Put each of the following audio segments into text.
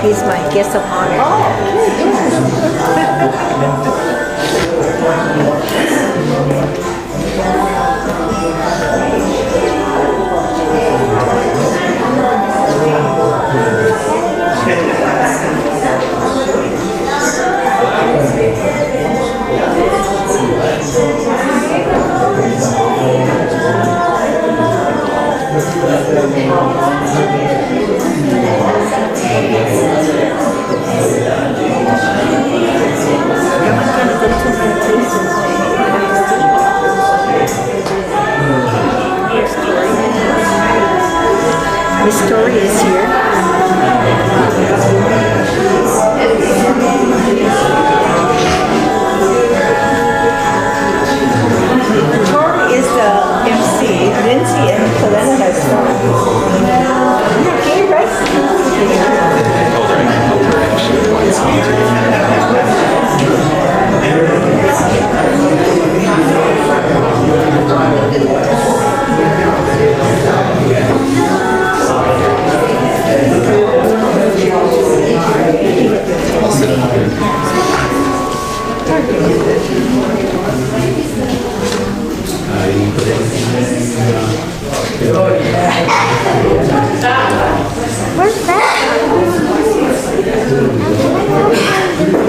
He's my guest of honor. Miss Story is here. Tori is the MC. Lindsay and Coletta has fun. Okay, where's that?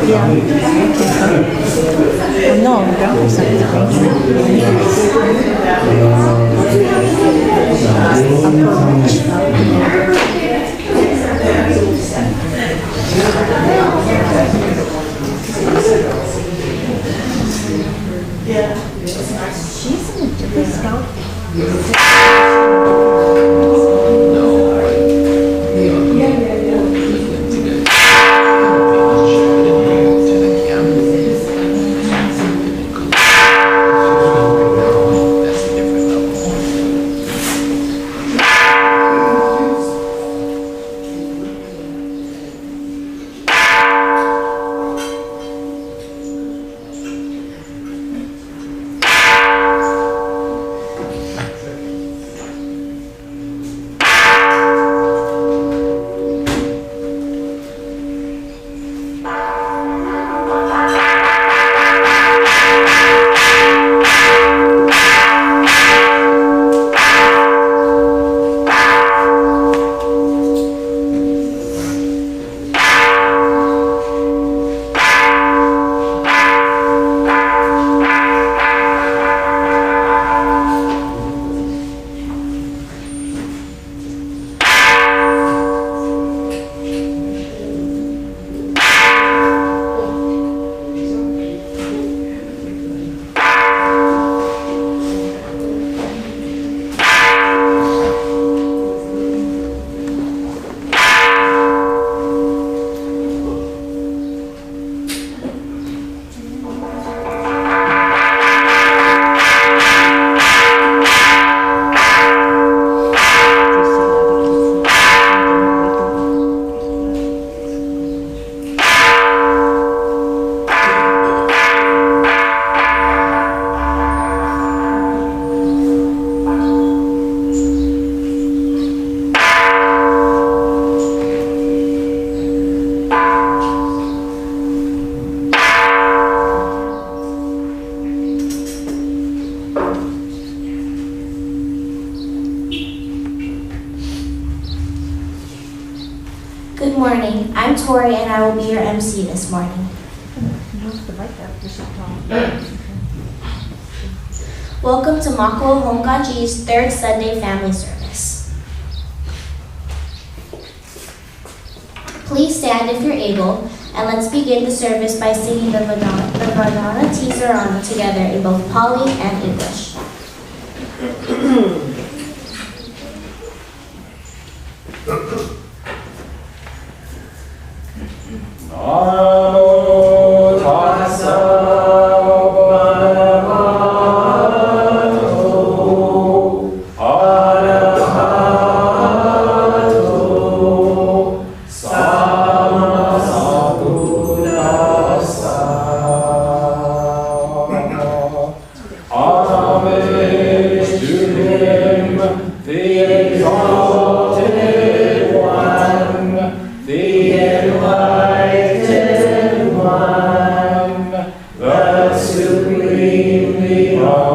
Yeah. No, that was she's in a different scout. Good morning. I'm Tori and I will be your MC this morning. Welcome to Makawao Honkachi's third Sunday family service. Please stand if you're able, and let's begin the service by singing the Vadana Tizarana together in both Pali and English. Sama satu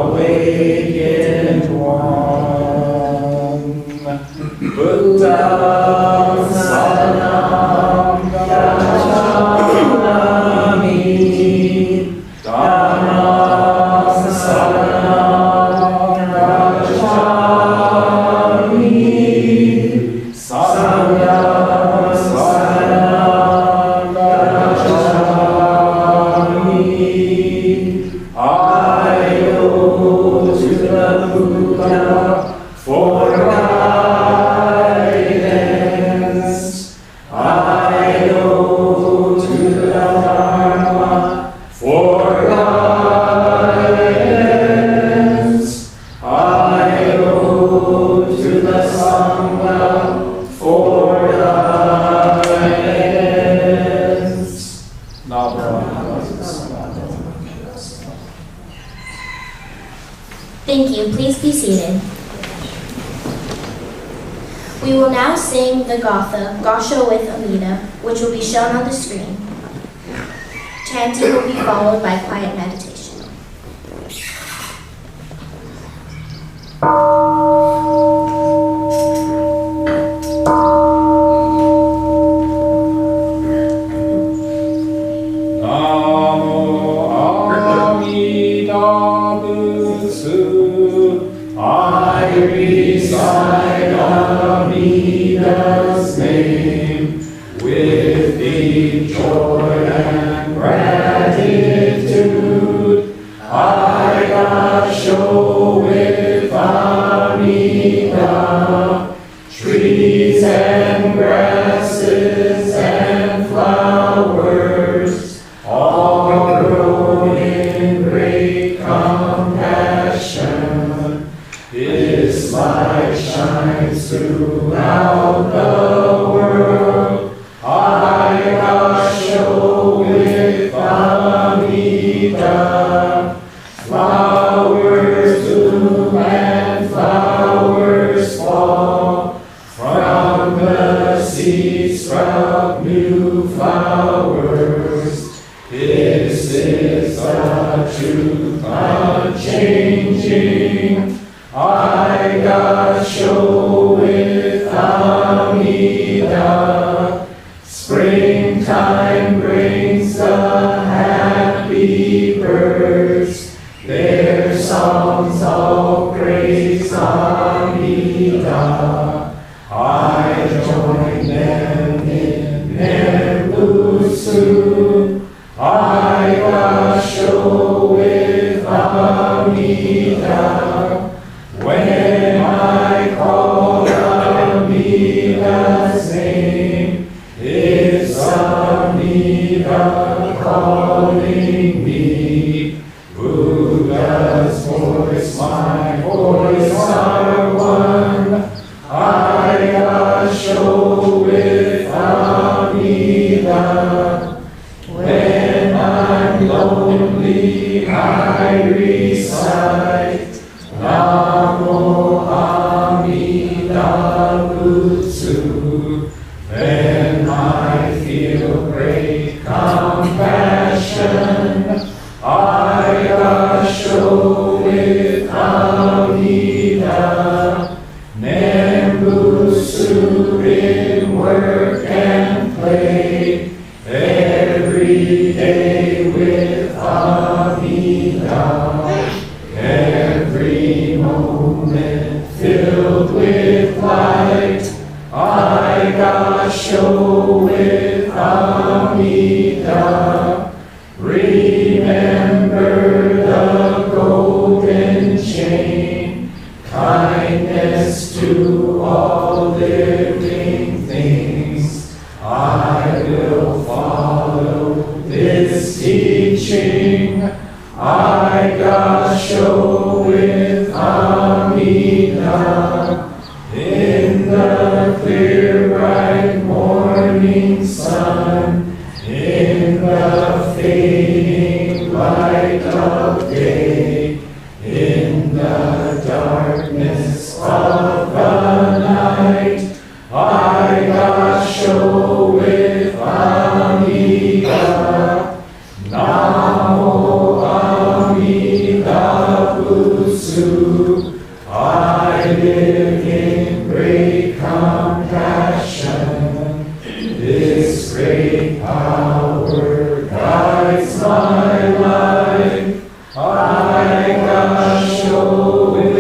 awakened one. Buddham saranam gacchami, Dhammam saranam gacchami, Sangham saranam gacchami. I go to the Buddha for guidance. I go to the Dharma for guidance. I go to the Sangha for guidance. Thank you. Please be seated. We will now sing the Gatha, Gasho with Amida, which will be shown on the screen. Chanting will be followed by quiet meditation. I recite Amida's name with deep joy and gratitude. I gasho with Amida, trees and grasses and flowers, all grown in great compassion. His light shines throughout the world. I gasho with Amida. Flowers bloom and flowers fall. From the seed sprout new flowers. This is the truth unchanging. I gasho with Amida. Springtime brings the happy birds. Their songs all praise Amida. I join them in Nembusu. I gasho with Amida. When I call Amida's name, it's Amida calling me. Buddha's voice, my voice are one. I gasho with Amida. When I'm lonely, I recite Namo Amida Butsu. Then I feel great compassion. I gasho with Amida. Nembusu in work and play. Every day with Amida. Every moment filled with light. I gasho with Amida. Remember the golden chain. Kindness to all living things. I will follow this teaching. I gasho with Amida. In the clear bright morning sun, in the fading light of day, in the darkness of pursue. I live in great compassion. This great power guides my life. I gasho with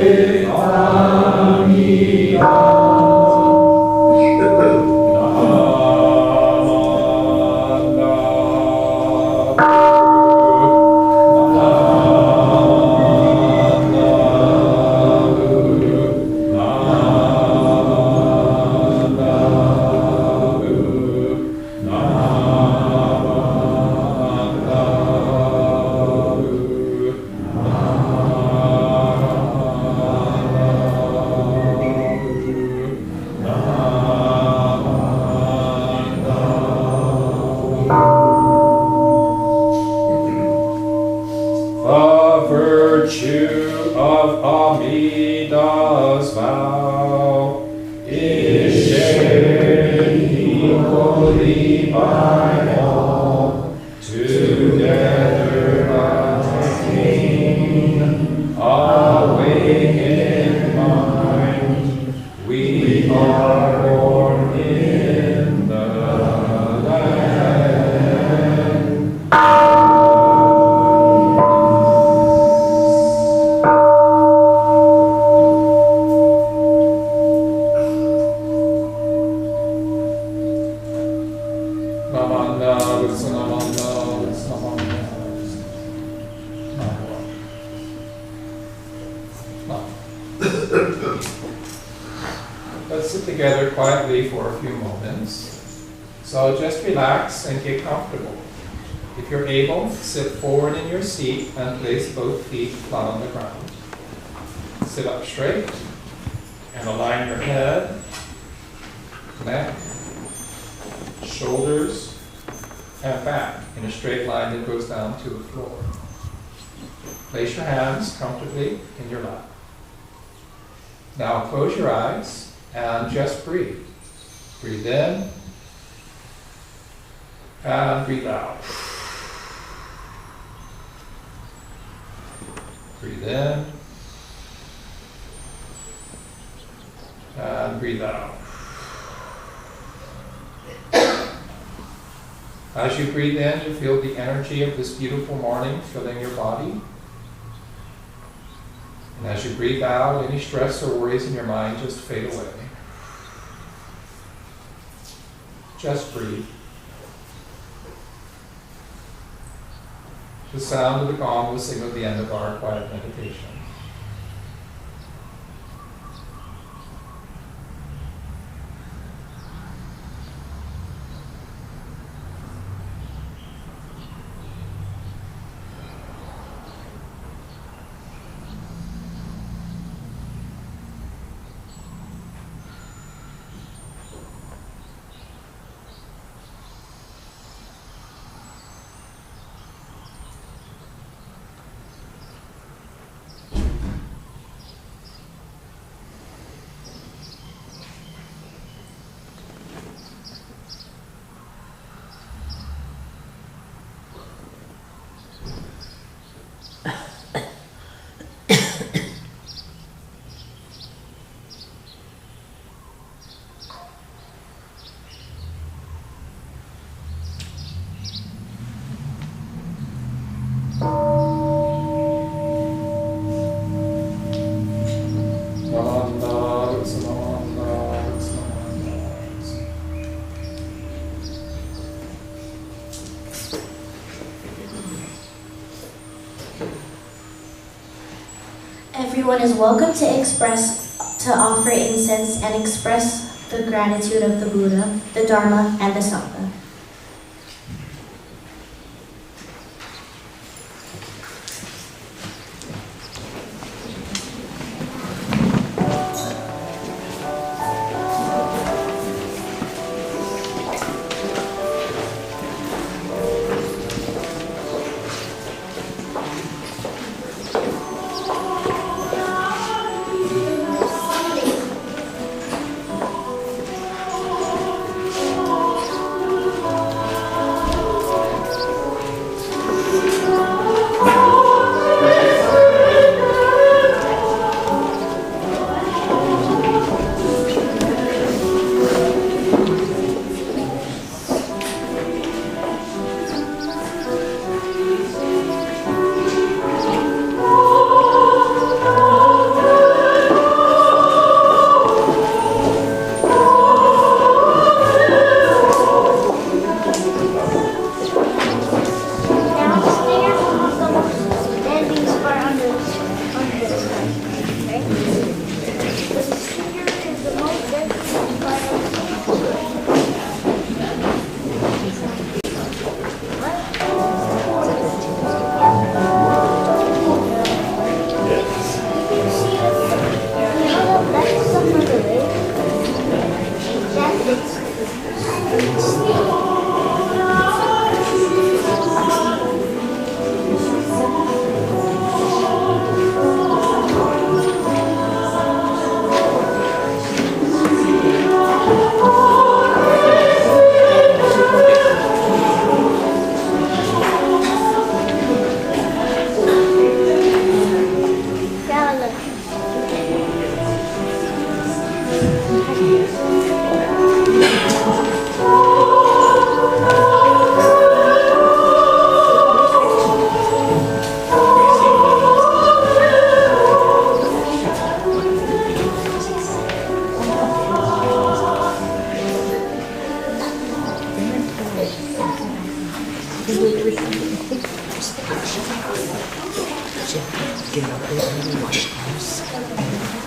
Let's sit together quietly for a few moments. So just relax and get comfortable. If you're able, sit forward in your seat and place both feet flat on the ground. Sit up straight and align your head, neck, shoulders, and back in a straight line that goes down to the floor. Place your hands comfortably in your lap. Now close your eyes and just breathe. Breathe in and breathe out. Breathe in and breathe out. As you breathe in, you feel the energy of this beautiful morning filling your body. And as you breathe out, any stress or worries in your mind just fade away. Just breathe. The sound of the gong will signal the end of our quiet meditation. Everyone is welcome to offer incense and express the gratitude of the Buddha, the Dharma, and the Sangha.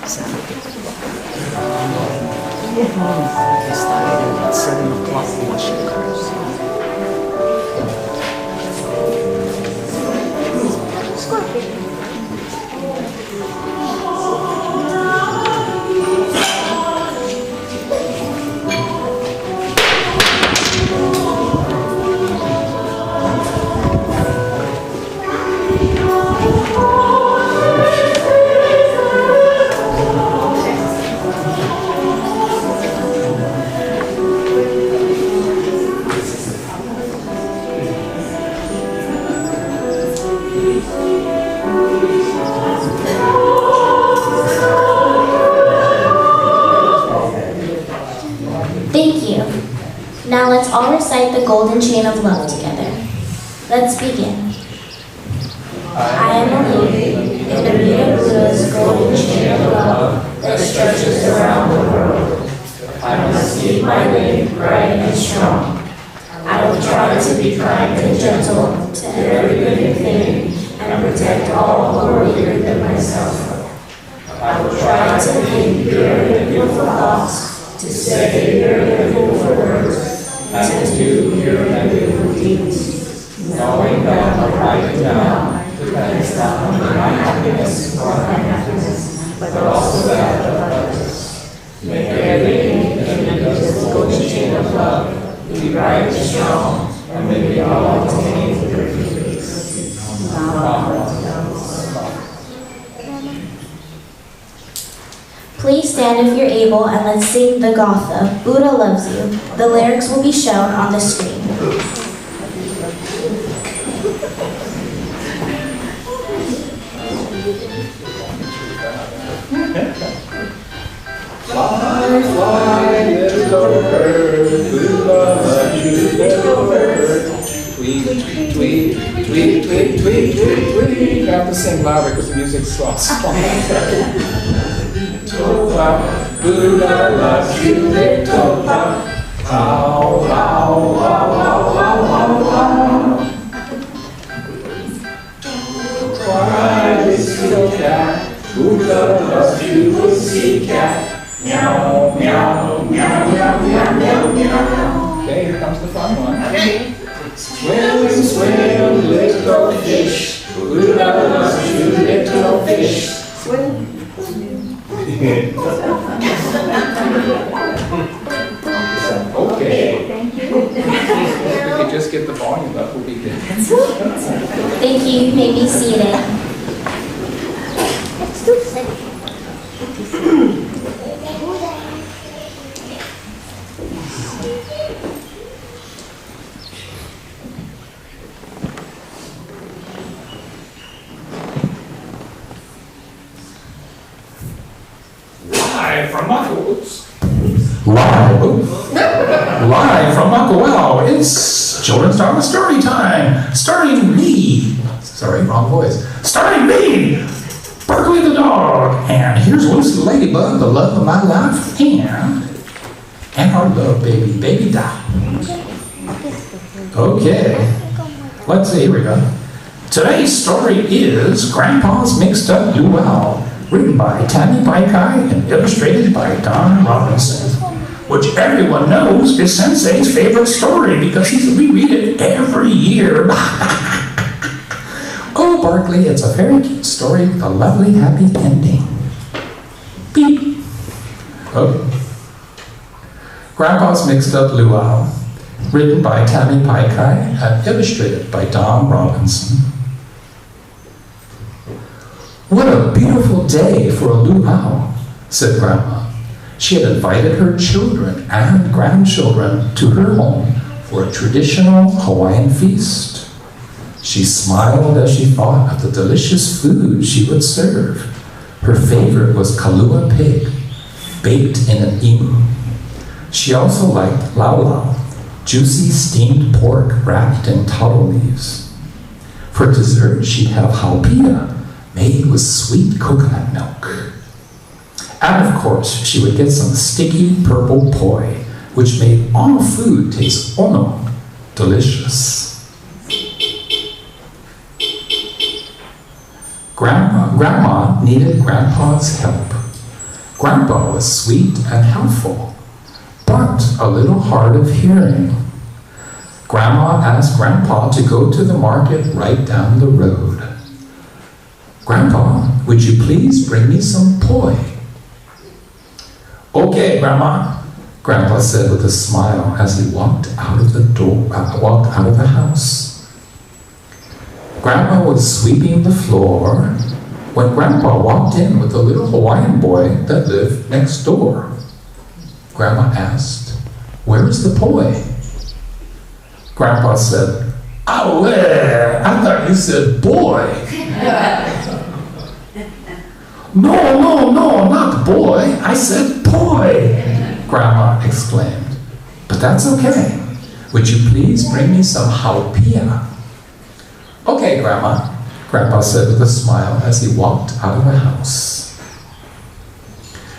They started at 7 o'clock washing cars. Thank you. Now let's all recite the golden chain of love together. Let's begin. I am a lady in the Buddha Buddha's golden chain of love that stretches around the world. I must keep my lane bright and strong. I will try to be kind and gentle to every living thing and protect all who are weaker than myself. I will try to think pure and beautiful thoughts, to say pure and beautiful words, and to do pure and beautiful deeds, knowing that my right now depends not on my happiness or unhappiness, but also that of others. May everything in this golden chain of love be bright and strong, and may we all attain perfect peace. Please stand if you're able and let's sing the Gotha, Buddha Loves You. The lyrics will be shown on the screen. Fly, fly, little bird, Buddha loves you, little bird. Tweet, tweet, tweet, tweet, tweet, tweet, tweet. You have to sing louder because the music's soft. Buddha loves you, little pup. Ow, ow, ow, ow, ow, ow, ow. Cry, this little cat. Buddha loves you, pussycat. Meow, meow, meow, meow, meow, meow, meow. Okay, here comes the fun one. Okay. Swim, swim, little fish. Buddha loves you, little fish. Swim. Okay. Thank you. If you could just get the volume up, we'll be good. Thank you. You may be seated. Live from Makawao. Live from Makawao, it's Children's Dharma Story Time, starring me. Sorry, wrong voice. Starring me, Berkeley the dog, and here's Lucy Ladybug, the love of my life, and our love baby, Baby Dot. Okay, let's see, here we go. Today's story is Grandpa's Mixed Up Luau, written by Tammy Paikai and illustrated by Don Robinson, which everyone knows is Sensei's favorite story because we read it every year. Oh, Barkley, it's a very cute story with a lovely, happy ending. Beep. Okay. Grandpa's Mixed Up Luau, written by Tammy Paikai and illustrated by Don Robinson. What a beautiful day for a luau, said Grandma. She had invited her children and grandchildren to her home for a traditional Hawaiian feast. She smiled as she thought of the delicious food she would serve. Her favorite was kalua pig, baked in an imu. She also liked lau lau, juicy steamed pork wrapped in taro leaves. For dessert, she'd have haupia, made with sweet coconut milk. And of course, she would get some sticky purple poi, which made all food taste ono, delicious. Grandma needed Grandpa's help. Grandpa was sweet and helpful, but a little hard of hearing. Grandma asked Grandpa to go to the market right down the road. Grandpa, would you please bring me some poi? Okay, Grandma, Grandpa said with a smile as he walked out of the house. Grandma was sweeping the floor when Grandpa walked in with a little Hawaiian boy that lived next door. Grandma asked, "Where's the poi?" Grandpa said, "Oh, I thought you said boy." No, not boy. I said poi, Grandma exclaimed. But that's okay. Would you please bring me some haupia? Okay, Grandma, Grandpa said with a smile as he walked out of the house.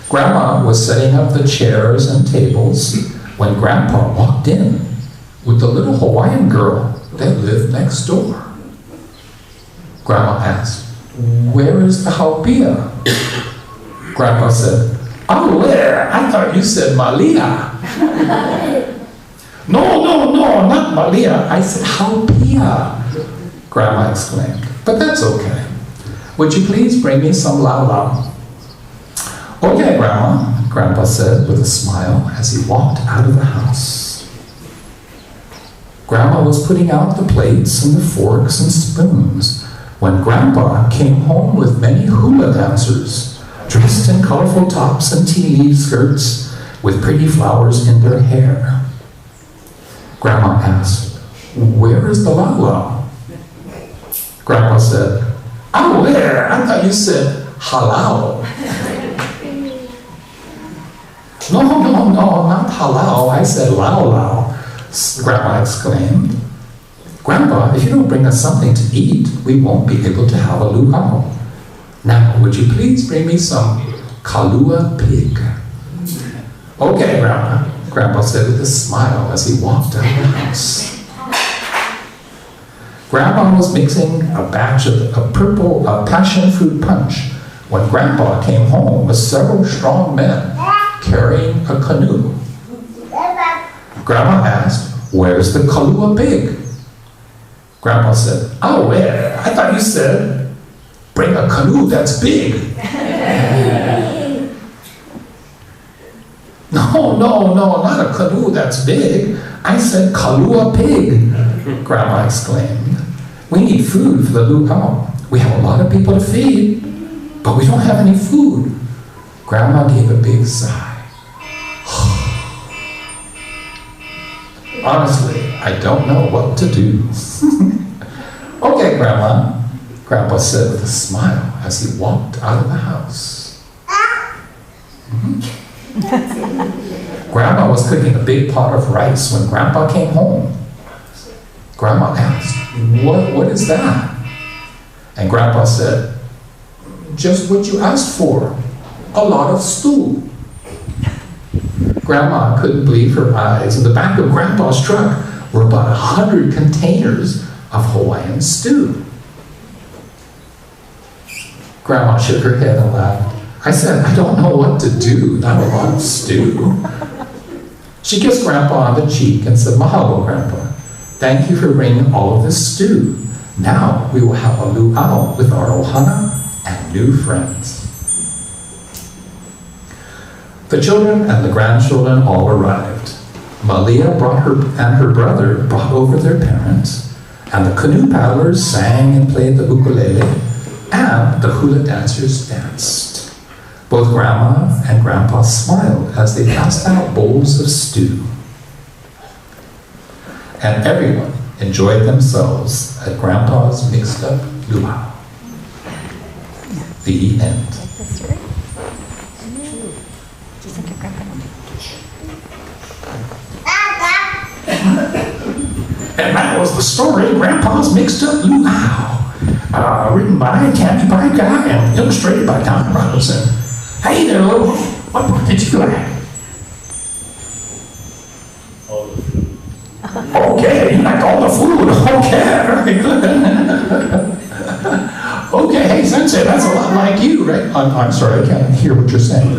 Grandma was setting up the chairs and tables when Grandpa walked in with the little Hawaiian girl that lived next door. Grandma asked, "Where is the haupia?" Grandpa said, "Oh, where? I thought you said Malia." No, not Malia. I said haupia, Grandma exclaimed. But that's okay. Would you please bring me some lau. Okay, Grandma, Grandpa said with a smile as he walked out of the house. Grandma was putting out the plates and the forks and spoons when Grandpa came home with many hula dancers, dressed in colorful tops and tea leaf skirts with pretty flowers in their hair. Grandma asked, "Where is the lau?" Grandpa said, "Oh, where? I thought you said halal." No, not halal. I said lao, Grandma exclaimed. Grandpa, if you don't bring us something to eat, we won't be able to have a luau. Now, would you please bring me some kalua pig? Okay, Grandma, Grandpa said with a smile as he walked out of the house. Grandma was mixing a batch of purple passion fruit punch when Grandpa came home with several strong men carrying a canoe. Grandma asked, "Where's the kalua pig?" Grandpa said, "Oh, where? I thought you said, bring a canoe that's big." No, not a canoe that's big. I said kalua pig, Grandma exclaimed. We need food for the luau. We have a lot of people to feed, but we don't have any food. Grandma gave a big sigh. Honestly, I don't know what to do. Okay, Grandma, Grandpa said with a smile as he walked out of the house. Grandma was cooking a big pot of rice when Grandpa came home. Grandma asked, what is that? And Grandpa said, "Just what you asked for, a lot of stew." Grandma couldn't believe her eyes. In the back of Grandpa's truck were about 100 containers of Hawaiian stew. Grandma shook her head and laughed. I said, "I don't know what to do, not a lot of stew." She kissed Grandpa on the cheek and said, "Mahalo, Grandpa. Thank you for bringing all of this stew. Now we will have a luau with our ohana and new friends." The children and the grandchildren all arrived. Malia and her brother brought over their parents, and the canoe paddlers sang and played the ukulele, and the hula dancers danced. Both Grandma and Grandpa smiled as they passed out bowls of stew. And everyone enjoyed themselves at Grandpa's mixed-up luau. The end. And that was the story, Grandpa's Mixed-Up Luau. Written by Tammy Guy and illustrated by Don Robinson. Hey there, Lou. What book did you like? Okay, you like all the food. Okay, very good. Okay. hey, Sensei, that's a lot like you, right? I'm sorry, I can't hear what you're saying.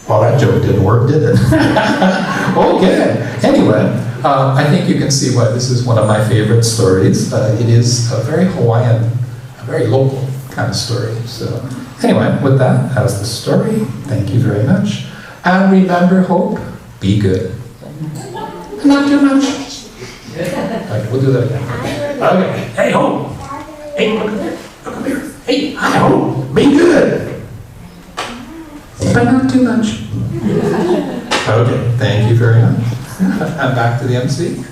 Well, that joke didn't work, did it? Okay. Anyway, I think you can see why this is one of my favorite stories. It is a very Hawaiian, a very local kind of story. So anyway, with that, that's the story. Thank you very much. And remember, Hope, be good. Not too much. Okay, we'll do that again. Okay. Hey, Hope. Hey, look up here. Look up here. Hey, hi, Hope. Be good. But not too much. Okay, thank you very much. And back to the MC.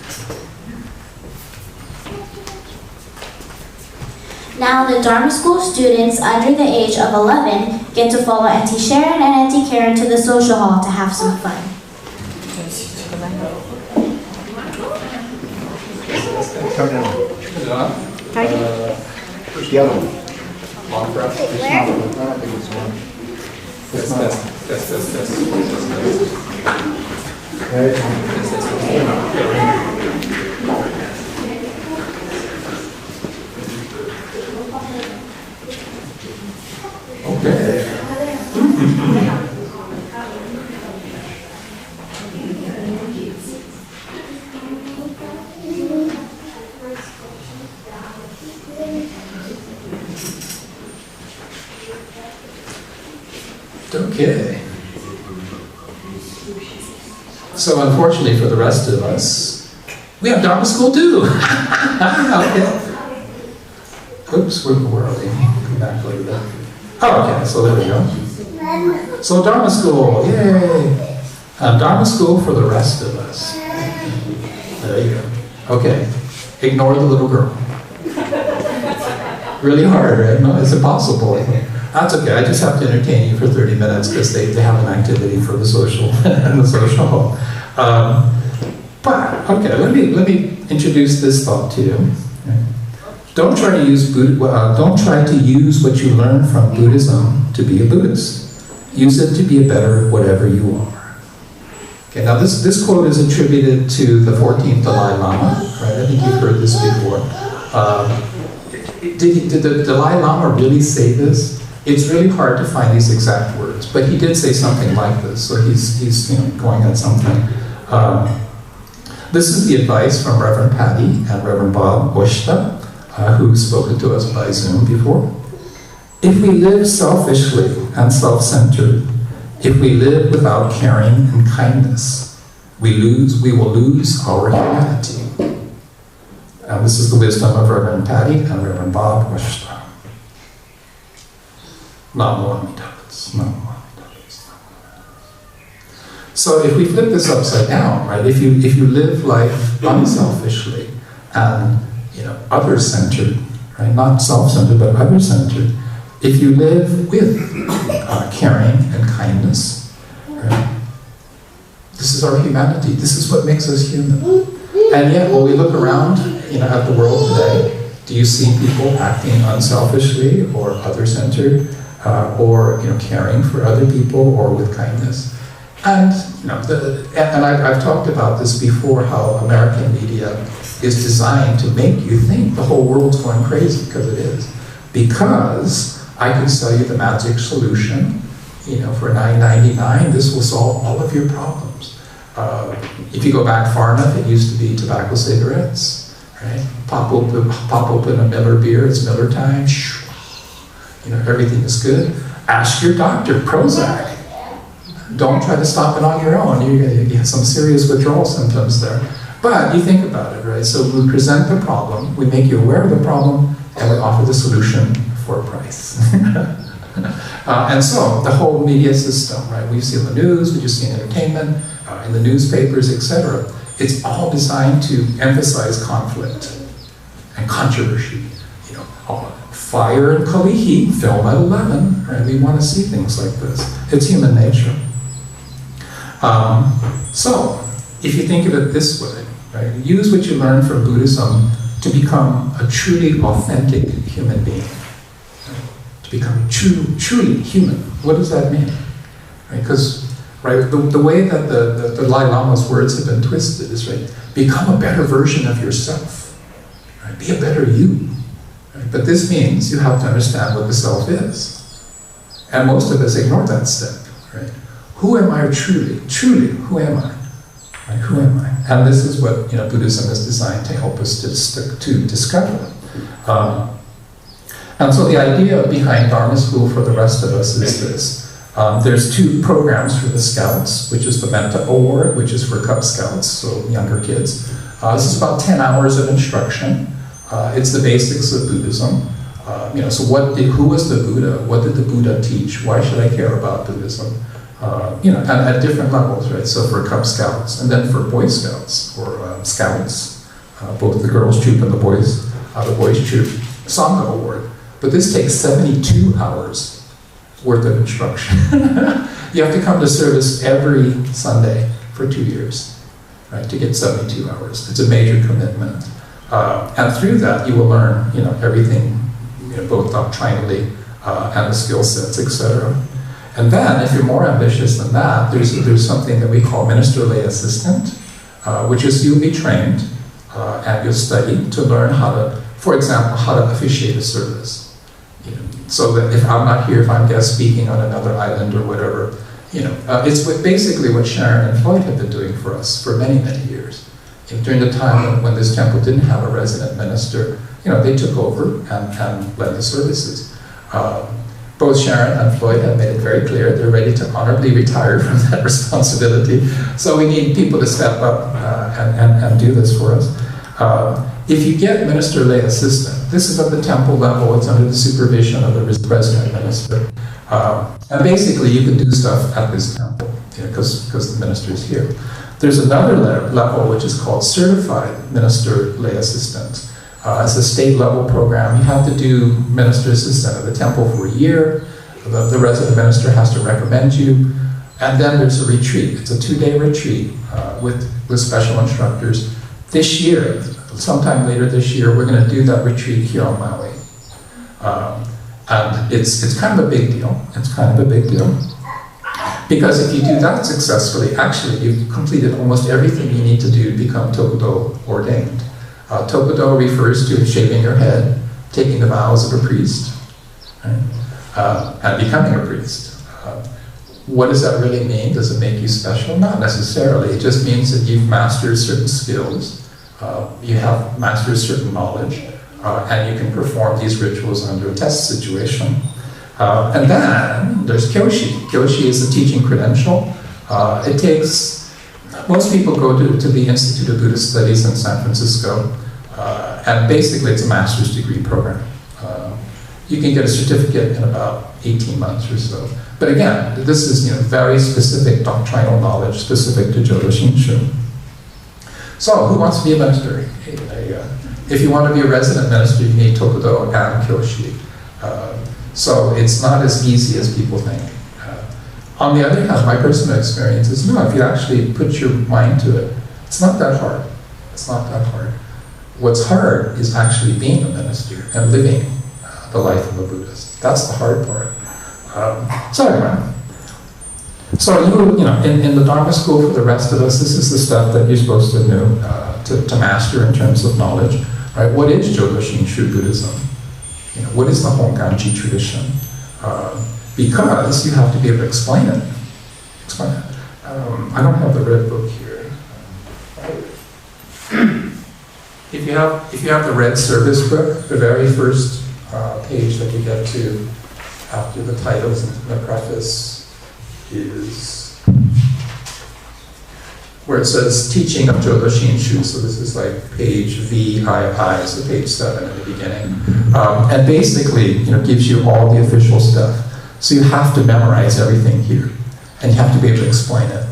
Now the Dharma School students under the age of 11 get to follow Auntie Sharon and Auntie Karen to the social hall to have some fun. Turn it on. Where's the other one? On for us. I don't think it's on. This. Okay. Okay. So unfortunately for the rest of us, we have Dharma school too. Okay. Oops, where are we? Come back later. Oh, okay, so there we go. So Dharma school, yay! Dharma school for the rest of us. There you go. Okay, ignore the little girl. Really hard, right? No, it's impossible. That's okay, I just have to entertain you for 30 minutes because they have an activity for the social and the social hall. But, okay, let me introduce this thought to you. Don't try to use what you learn from Buddhism to be a Buddhist. Use it to be a better whatever you are. Okay, now this quote is attributed to the 14th Dalai Lama, right? I think you've heard this before. Did the Dalai Lama really say this? It's really hard to find these exact words, but he did say something like this, so he's going at something. This is the advice from Reverend Patty and Reverend Bob Oshta, who've spoken to us by Zoom before. If we live selfishly and self-centered, if we live without caring and kindness, we will lose our humanity. And this is the wisdom of Reverend Patty and Reverend Bob Oshta. Not more Amitabhas, not more Amitabhas. So if we flip this upside down, right? If you live life unselfishly and other-centered, right? Not self-centered, but other-centered. If you live with caring and kindness, right? This is our humanity. This is what makes us human. And yet, when we look around, at the world today, do you see people acting unselfishly or other-centered? Or caring for other people, or with kindness, and I've talked about this before. How American media is designed to make you think the whole world's going crazy, because it is. Because I can sell you the magic solution, for $9.99, this will solve all of your problems. If you go back far enough, it used to be tobacco cigarettes, right? Pop open a Miller beer. It's Miller time. Everything is good. Ask your doctor, Prozac. Don't try to stop it on your own. You have some serious withdrawal symptoms there. But you think about it, right? So we present the problem, we make you aware of the problem, and we offer the solution for a price. And so the whole media system, right? We see in the news, we just see in entertainment, in the newspapers, etc. It's all designed to emphasize conflict and controversy. Fire and Kalihi, film at 11, right? We want to see things like this. It's human nature. So, if you think of it this way, right? Use what you learn from Buddhism to become a truly authentic human being. Right? To become truly human. What does that mean? Because the way that the Dalai Lama's words have been twisted is, right, become a better version of yourself. Right? Be a better you. Right? But this means you have to understand what the self is. And most of us ignore that step. Right? Who am I truly? Truly, who am I? Right? Who am I? And this is what Buddhism is designed to help us to discover. And so the idea behind Dharma school for the rest of us is this. There's 2 programs for the Scouts, which is the Metta Award, which is for Cub Scouts, so younger kids. This is about 10 hours of instruction. It's the basics of Buddhism. So who was the Buddha? What did the Buddha teach? Why should I care about Buddhism? And at different levels, right? So for Cub Scouts, and then for Boy Scouts, or Scouts, both the girls' troop and the boys' troop, Sangha Award. But this takes 72 hours worth of instruction. You have to come to service every Sunday for 2 years, right, to get 72 hours. It's a major commitment. And through that, you will learn, everything, both doctrinally and the skill sets, etc. And then, if you're more ambitious than that, there's something that we call minister lay assistant, which is you'll be trained and you'll study to learn how to, for example, how to officiate a service. So that if I'm not here, if I'm guest speaking on another island or whatever, it's basically what Sharon and Floyd have been doing for us for many, many years. During the time when this temple didn't have a resident minister, they took over and led the services. Both Sharon and Floyd have made it very clear they're ready to honorably retire from that responsibility. So we need people to step up and do this for us. If you get minister lay assistant, this is at the temple level, it's under the supervision of the resident minister. And basically you can do stuff at this temple, because the minister is here. There's another level which is called certified minister lay assistant. It's a state level program. You have to do minister assistant at the temple for a year. The resident minister has to recommend you. And then there's a retreat. It's a 2-day retreat with special instructors. This year, sometime later this year, we're going to do that retreat here on Maui. And it's kind of a big deal. It's kind of a big deal. Because if you do that successfully, actually you've completed almost everything you need to do to become Tokudo ordained. Tokudo refers to shaving your head, taking the vows of a priest, right? And becoming a priest. What does that really mean? Does it make you special? Not necessarily. It just means that you've mastered certain skills, you have mastered certain knowledge, and you can perform these rituals under a test situation. And then there's Kyoshi. Kyoshi is a teaching credential. It takes, most people go to the Institute of Buddhist Studies in San Francisco, and basically it's a master's degree program. You can get a certificate in about 18 months or so. But again, this is very specific doctrinal knowledge specific to Jodo Shinshu. So, who wants to be a minister? If you want to be a resident minister, you need Tokudo and Kyoshi. So it's not as easy as people think. On the other hand, my personal experience is, no, if you actually put your mind to it, it's not that hard. It's not that hard. What's hard is actually being a minister and living the life of a Buddhist. That's the hard part. So anyway, so in the Dharma school for the rest of us, this is the stuff that you're supposed to know, to master in terms of knowledge. Right? What is Jodo Shinshu Buddhism? What is the Honganji tradition? Because you have to be able to explain it. I don't have the red book here. If you have the red service book, the very first page that you get to after the titles and the preface is where it says Teaching of Jodo Shinshu. So this is like page VII, so page 7 in the beginning. And basically, gives you all the official stuff. So you have to memorize everything here. And you have to be able to explain it.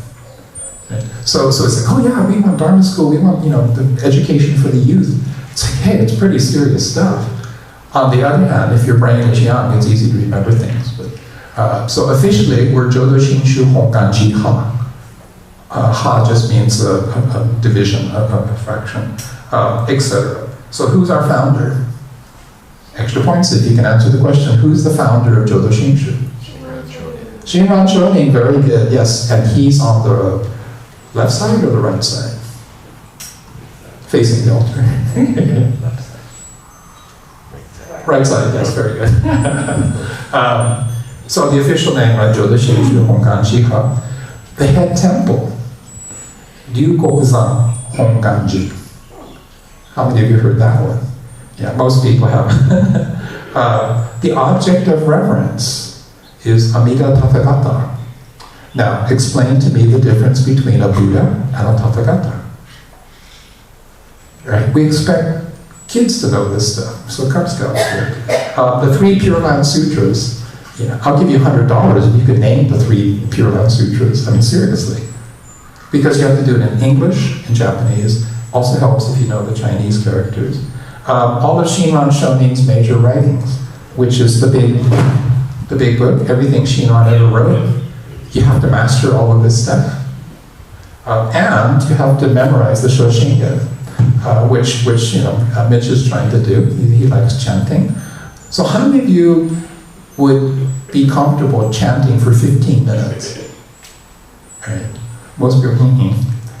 Right? So it's like, oh yeah, we want Dharma school, we want, the education for the youth. It's like, hey, it's pretty serious stuff. On the other hand, if your brain is young, it's easy to remember things. But, so officially, we're Jodo Shinshu Honganji Ha. Ha just means a division, a fraction, etc. So who's our founder? Extra points if you can answer the question. Who's the founder of Jodo Shinshu? Shinran Chonin, very good, yes. And he's on the left side or the right side? Facing the altar. Right side, yes, very good. So the official name, right, Jodoshinshu Honganji-ha, the head temple, Ryukozan Honganji. How many of you heard that one? Yeah, most people have. The object of reverence is Amida Tathagata. Now, explain to me the difference between a Buddha and a Tathagata. Right? We expect kids to know this stuff, so Cub Scouts do. The 3 Pure Land Sutras, you know, I'll give you $100 if you could name the 3 Pure Land Sutras. I mean, seriously. Because you have to do it in English and Japanese. Also helps if you know the Chinese characters. All of Shinran Shonin's major writings, which is the big book, everything Shinran ever wrote. You have to master all of this stuff. And you have to memorize the Shoshinga, which you know, Mitch is trying to do. He likes chanting. So how many of you would be comfortable chanting for 15 minutes? Right? Most people,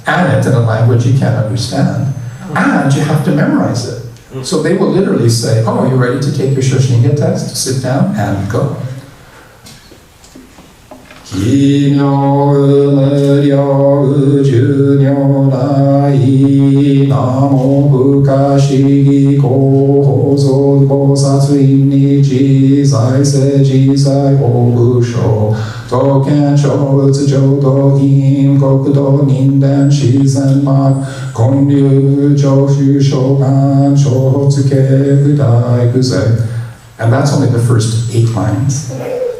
and it's in a language you can't understand. And you have to memorize it. So they will literally say, oh, are you ready to take your Shoshinga test? Sit down and go. Token Shobutsu Jodo Im Gokudo Ninden Shizen Mak Konryu Joshu Shogan Shotsuke Budai Guzei. And that's only the first 8 lines.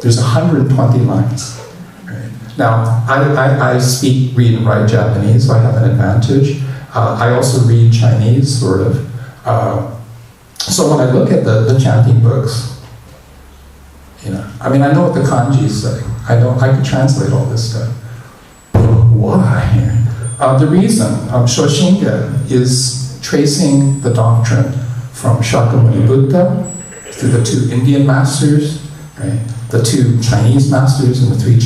There's 120 lines. Right? Now, I speak, read, and write Japanese, so I have an advantage. I also read Chinese, sort of. So when I look at the chanting books, you know, I mean, I know what the kanjis say. I can translate all this stuff. Why? The reason, Shoshinga is tracing the doctrine from Shakyamuni Buddha through the 2 Indian masters, right? The 2 Chinese masters and the 3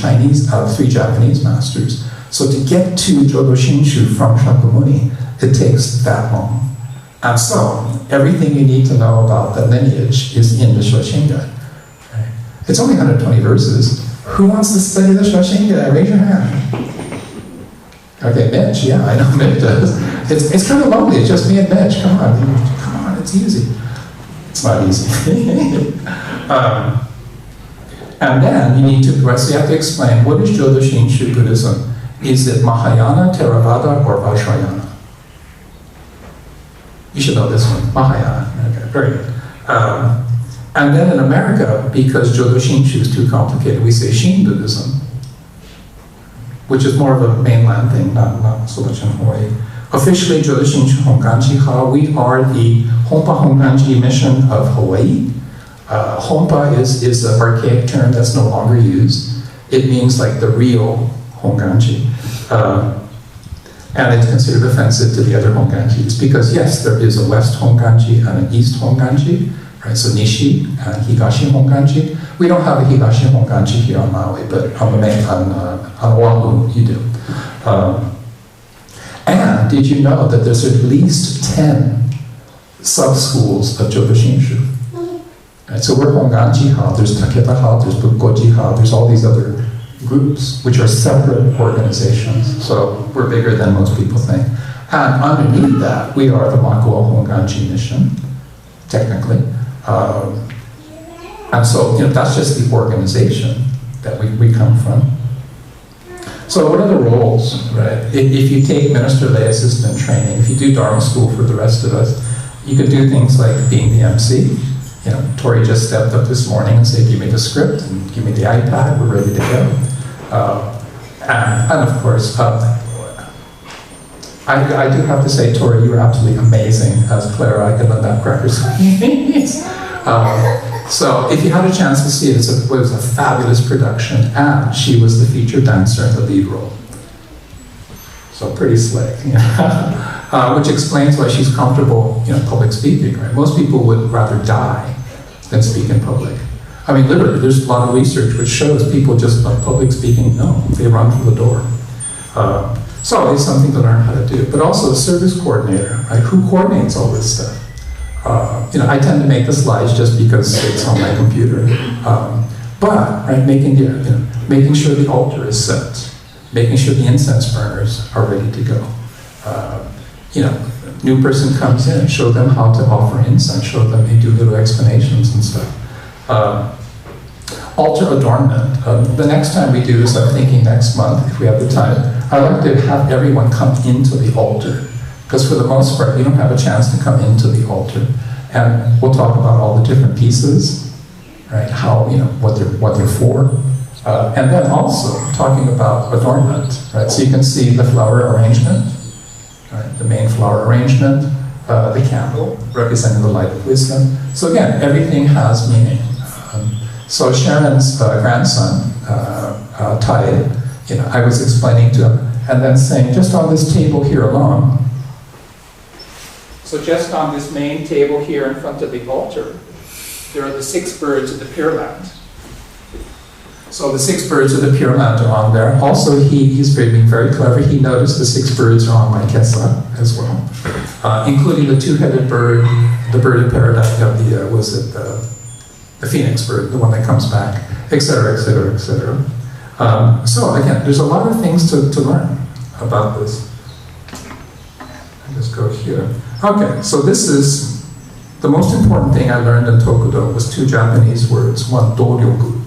Japanese masters. So to get to Jodo Shinshu from Shakyamuni, it takes that long. And so everything you need to know about the lineage is in the Shoshinga. Right? It's only 120 verses. Who wants to study the Shoshinga? Raise your hand. Okay, Mitch, yeah, I know Mitch does. It's kind of lonely, it's just me and Mitch. Come on, it's easy. It's not easy. And then you need to, so you have to explain, what is Jodo Shinshu Buddhism? Is it Mahayana, Theravada, or Vajrayana? You should know this one, Mahayana. Okay, very good. And then in America, because Jodo Shinshu is too complicated, we say Shin Buddhism, which is more of a mainland thing, not so much in Hawaii. Officially, Jodo Shinshu Honganji-ha, we are the Honpa Honganji mission of Hawaii. Honpa is an archaic term that's no longer used. It means like the real Honganji. And it's considered offensive to the other Honganjis because yes, there is a West Honganji and an East Honganji, right? So Nishi and Higashi Honganji. We don't have a Higashi Honganji here on Maui, but on Oahu, you do. And did you know that there's at least 10 sub-schools of Jodo Shinshu? Right, so we're Honganji-ha, there's Taketa-ha, there's Bukkoji-ha, there's all these other groups, which are separate organizations. So we're bigger than most people think. And underneath that, we are the Makawao Honganji mission, technically. And so, you know, that's just the organization that we come from. So what are the roles, right? If you take minister lay assistant training, if you do Dharma school for the rest of us, you could do things like being the MC. You know, Tori just stepped up this morning and said, give me the script and give me the iPad, we're ready to go. And of course, I do have to say, Tori, you were absolutely amazing as Clara. I can let that crackers. So if you had a chance to see it, it was a fabulous production, and she was the featured dancer in the lead role. So pretty slick, you know? Which explains why she's comfortable, you know, public speaking, right? Most people would rather die than speak in public. I mean, literally, there's a lot of research which shows people just like public speaking, no, they run for the door. So it's something to learn how to do. But also a service coordinator, right? Who coordinates all this stuff? I tend to make the slides just because it's on my computer. But right, making sure the altar is set, making sure the incense burners are ready to go. New person comes in, show them how to offer incense, show them, they do little explanations and stuff. Altar adornment. The next time we do this, I'm thinking next month, if we have the time, I'd like to have everyone come into the altar. Because for the most part, you don't have a chance to come into the altar. And we'll talk about all the different pieces, right? How, what they're for. And then also talking about adornment, right? So you can see the flower arrangement, right? The main flower arrangement, the candle representing the light of wisdom. So again, everything has meaning. So Sharon's grandson, Tai, I was explaining to him, and then saying, just on this table here alone, so just on this main table here in front of the altar, there are the 6 birds of the Pure Land. So the 6 birds of the Pure Land are on there. Also, he's being very clever. He noticed the 6 birds are on my kesa as well, including the 2-headed bird, the bird of paradise, the phoenix bird, the one that comes back, etc., etc., etc. So again, there's a lot of things to learn about this. I'll just go here. Okay, so this is the most important thing I learned in Tokudo was 2 Japanese words. One, doryoku,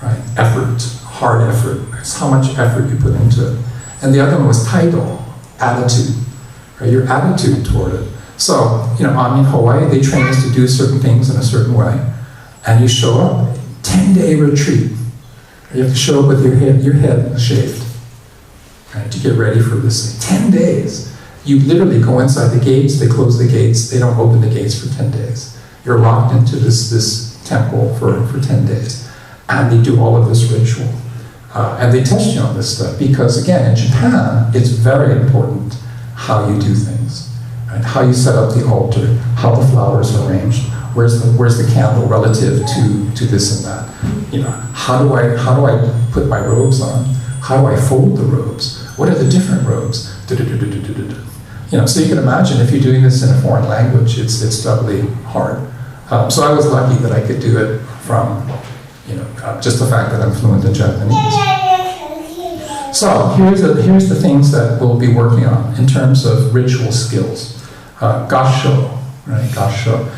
right? Effort, hard effort. It's how much effort you put into it. And the other one was taido, attitude, right? Your attitude toward it. So, in Hawaii, they train us to do certain things in a certain way. And you show up, 10-day retreat. You have to show up with your head shaved, right, to get ready for this thing. 10 days. You literally go inside the gates, they close the gates, they don't open the gates for 10 days. You're locked into this temple for 10 days. And they do all of this ritual. And they test you on this stuff because, again, in Japan, it's very important how you do things. Right? How you set up the altar, how the flowers are arranged, where's the candle relative to this and that. How do I put my robes on? How do I fold the robes? What are the different robes? So you can imagine if you're doing this in a foreign language, it's doubly hard. So I was lucky that I could do it from, just the fact that I'm fluent in Japanese. So here's the things that we'll be working on in terms of ritual skills. Gassho, right? Gassho.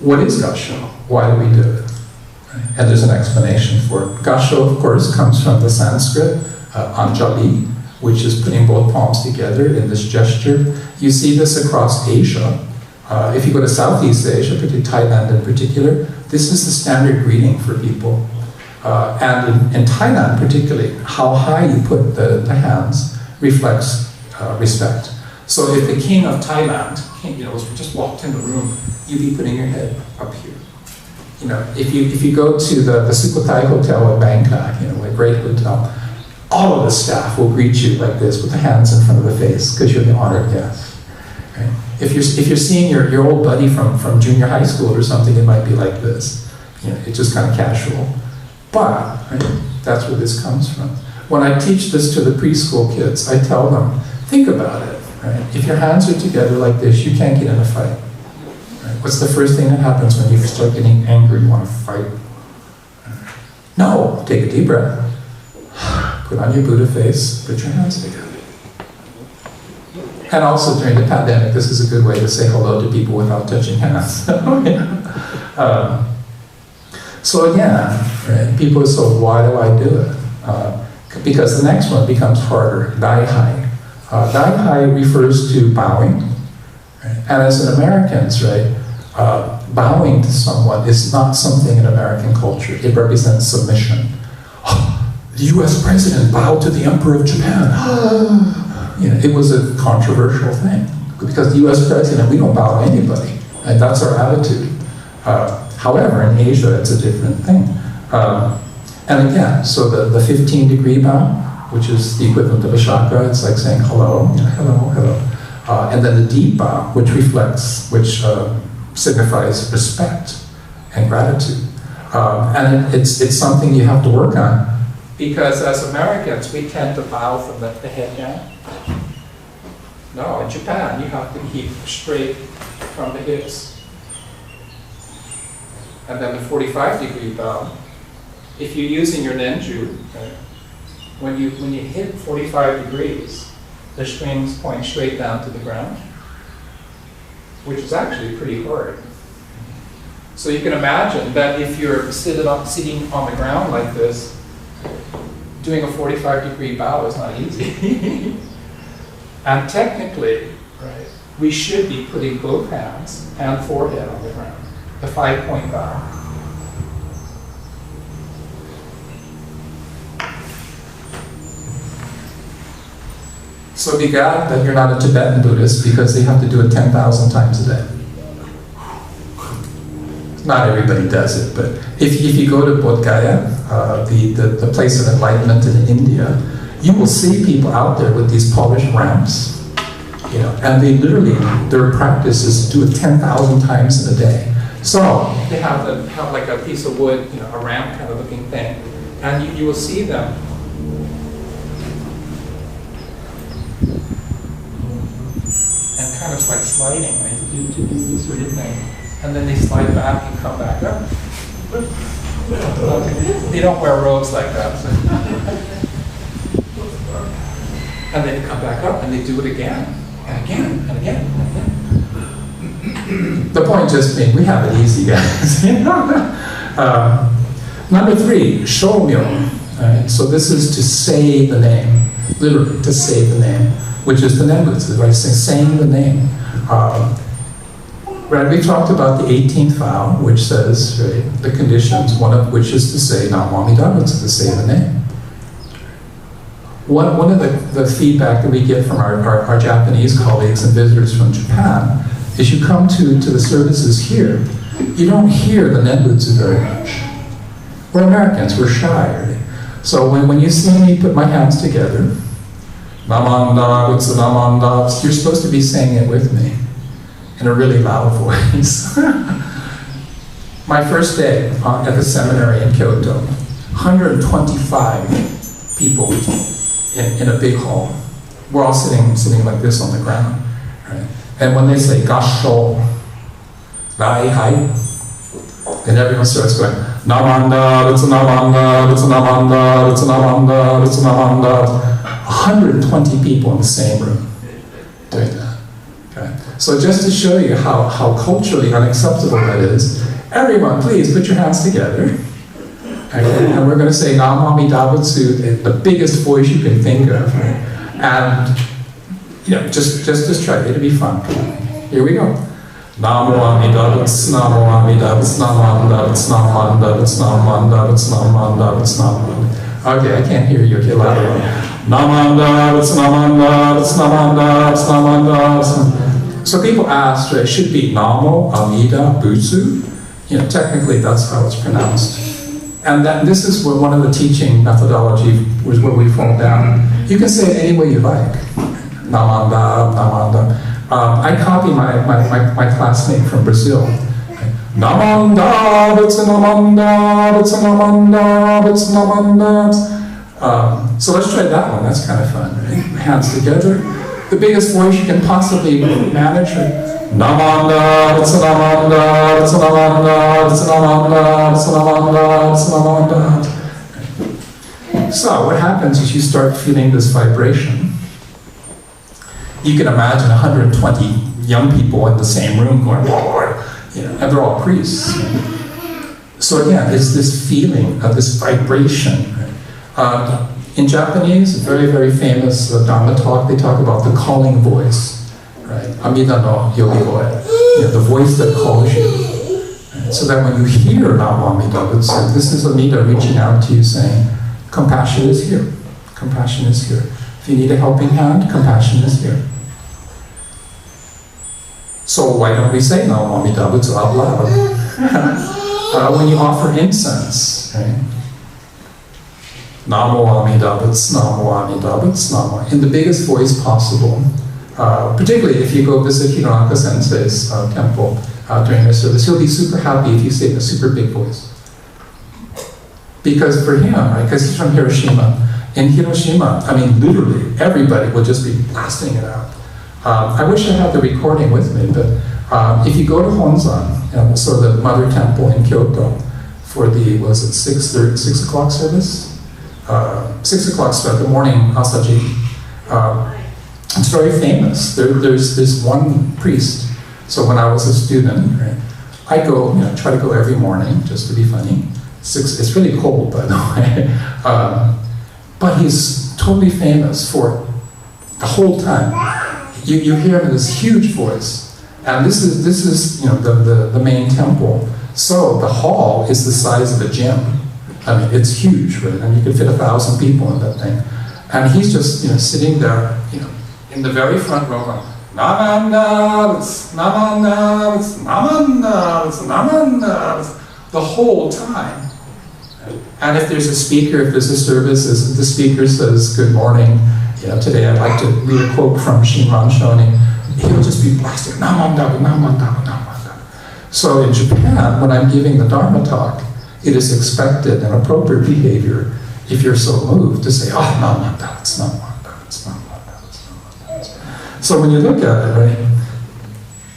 What is gassho? Why do we do it? Right? And there's an explanation for it. Gassho, of course, comes from the Sanskrit anjali, which is putting both palms together in this gesture. You see this across Asia. If you go to Southeast Asia, particularly Thailand in particular, this is the standard greeting for people. And in Thailand particularly, how high you put the hands reflects respect. So if the king of Thailand, just walked in the room, you'd be putting your head up here. If you go to the Sukhothai Hotel in Bangkok, a great hotel, all of the staff will greet you like this with the hands in front of the face because you're the honored guest. Right? If you're seeing your old buddy from junior high school or something, it might be like this. It's just kind of casual. But right, that's where this comes from. When I teach this to the preschool kids, I tell them, think about it. Right? If your hands are together like this, you can't get in a fight. Right? What's the first thing that happens when you start getting angry, you want to fight? No, take a deep breath. Put on your Buddha face, put your hands together. And also during the pandemic, this is a good way to say hello to people without touching hands. So again, right, people say, so why do I do it? Because the next one becomes harder, Daihai. Daihai refers to bowing. Right? And as an Americans, right, bowing to someone is not something in American culture. It represents submission. The US president bowed to the Emperor of Japan. It was a controversial thing. Because the US president, we don't bow to anybody. And that's our attitude. However, in Asia, it's a different thing. And again, so the 15-degree bow, which is the equivalent of a chakra, it's like saying hello, hello, hello. And then the deep bow, which signifies respect and gratitude. And it's something you have to work on. Because as Americans, we tend to bow from the head down. No, in Japan, you have to keep straight from the hips. and then the 45-degree bow. If you're using your Nenju, right, when you hit 45 degrees, the strings point straight down to the ground, which is actually pretty hard. So you can imagine that if you're sitting on the ground like this, doing a 45-degree bow is not easy. And technically, right, we should be putting both hands and forehead on the ground, the 5-point bow. So be glad that you're not a Tibetan Buddhist, because they have to do it 10,000 times a day. Not everybody does it, but if you go to Bodh Gaya, the place of enlightenment in India, you will see people out there with these polished ramps, you know, and they literally, their practice is to do it 10,000 times in a day. So they have like a piece of wood, you know, a ramp kind of looking thing, and you will see them. And kind of like sliding, right? Do this sort of thing. And then they slide back and come back up. They don't wear robes like that. So. And then they come back up and they do it again, and again, and again, and again. The point just being, we have it easy, guys. Number 3, shomyo. Right? So this is to say the name, literally to say the name, which is the Nembutsu, right? Saying the name. Right, we talked about the 18th vow, which says, right, the conditions, one of which is to say Namo Amida Butsu, to say the name. One of the feedback that we get from our Japanese colleagues and visitors from Japan is you come to the services here, you don't hear the Nembutsu very much. We're Americans, we're shy, right? So when you see me put my hands together, Namanda Butsu Namanda, you're supposed to be saying it with me in a really loud voice. My first day at the seminary in Kyoto, 125 people in a big hall. We're all sitting like this on the ground. Right? And when they say Gasho, Rai Hai, then everyone starts going, Namanda, Butsu Namanda, Butsu Namanda, Butsu Namanda, Butsu Namanda. 120 people in the same room doing that. Okay. So just to show you how culturally unacceptable that is, everyone, please put your hands together. Okay. And we're going to say Namo Amida Butsu in the biggest voice you can think of. Right? And you know, just try it. It'll be fun. Here we go. Namo Amida Butsu, Namo Amida Butsu, Namo Amida Butsu, Namo Amida Butsu, Namo Amida Butsu, Namo Amida Butsu, Namo Amida. Okay, I can't hear you. Okay, louder. Namanda, Butsu Namanda, Butsu Namanda, Butsu Namanda. So people ask, it should be Namo Amida Butsu. You know, technically that's how it's pronounced. And this is where one of the teaching methodology was where we fall down. You can say it any way you like. Namanda, Namanda. I copy my classmate from Brazil. Namanda, Butsu Namanda, Butsu Namanda, Butsu Namanda. So let's try that one. That's kind of fun, right? Hands together. The biggest voice you can possibly manage. Namanda, Butsu Namanda, Butsu Namanda, Butsu Namanda, Butsu Namanda, Butsu Namanda. So what happens is you start feeling this vibration. You can imagine 120 young people in the same room going, you know, and they're all priests. So again, it's this feeling of this vibration. In Japanese, a very, very famous Dharma talk, they talk about the calling voice, right? Amida no yogi voe, you know, the voice that calls you. Right? So that when you hear Namo Amida Butsu, this is Amida reaching out to you saying, compassion is here. Compassion is here. If you need a helping hand, compassion is here. So why don't we say Namo Amida Butsu out loud? When you offer incense, right? Namo Amida Butsu, Namo Amida Butsu, Namo, in the biggest voice possible. Particularly if you go visit Hironaka Sensei's temple during the service, he'll be super happy if you say in a super big voice. Because for him, right, because he's from Hiroshima, in Hiroshima, I mean, literally, everybody will just be blasting it out. I wish I had the recording with me, but If you go to Honzan, so the mother temple in Kyoto, for the, was it 6 o'clock service? 6 o'clock start, the morning asaji. It's very famous. There's this one priest. So when I was a student, right, I go, try to go every morning just to be funny. It's really cold, by the way. But he's totally famous for the whole time. You hear him in this huge voice, and this is the main temple. So the hall is the size of a gym. I mean, it's huge, right? And you could fit 1,000 people in that thing. And he's just sitting there, in the very front row, going, Namanda, Namanda, Namanda, Namanda, the whole time. And if there's a speaker, if there's a service, the speaker says, good morning, today I'd like to read a quote from Shinran Shoni, he'll just be blasting, Namanda, Namanda, Namanda. So in Japan, when I'm giving the Dharma talk, it is expected and appropriate behavior, if you're so moved, to say, oh, Namanda, it's Namanda, it's Namanda, it's Namanda. So when you look at it, right,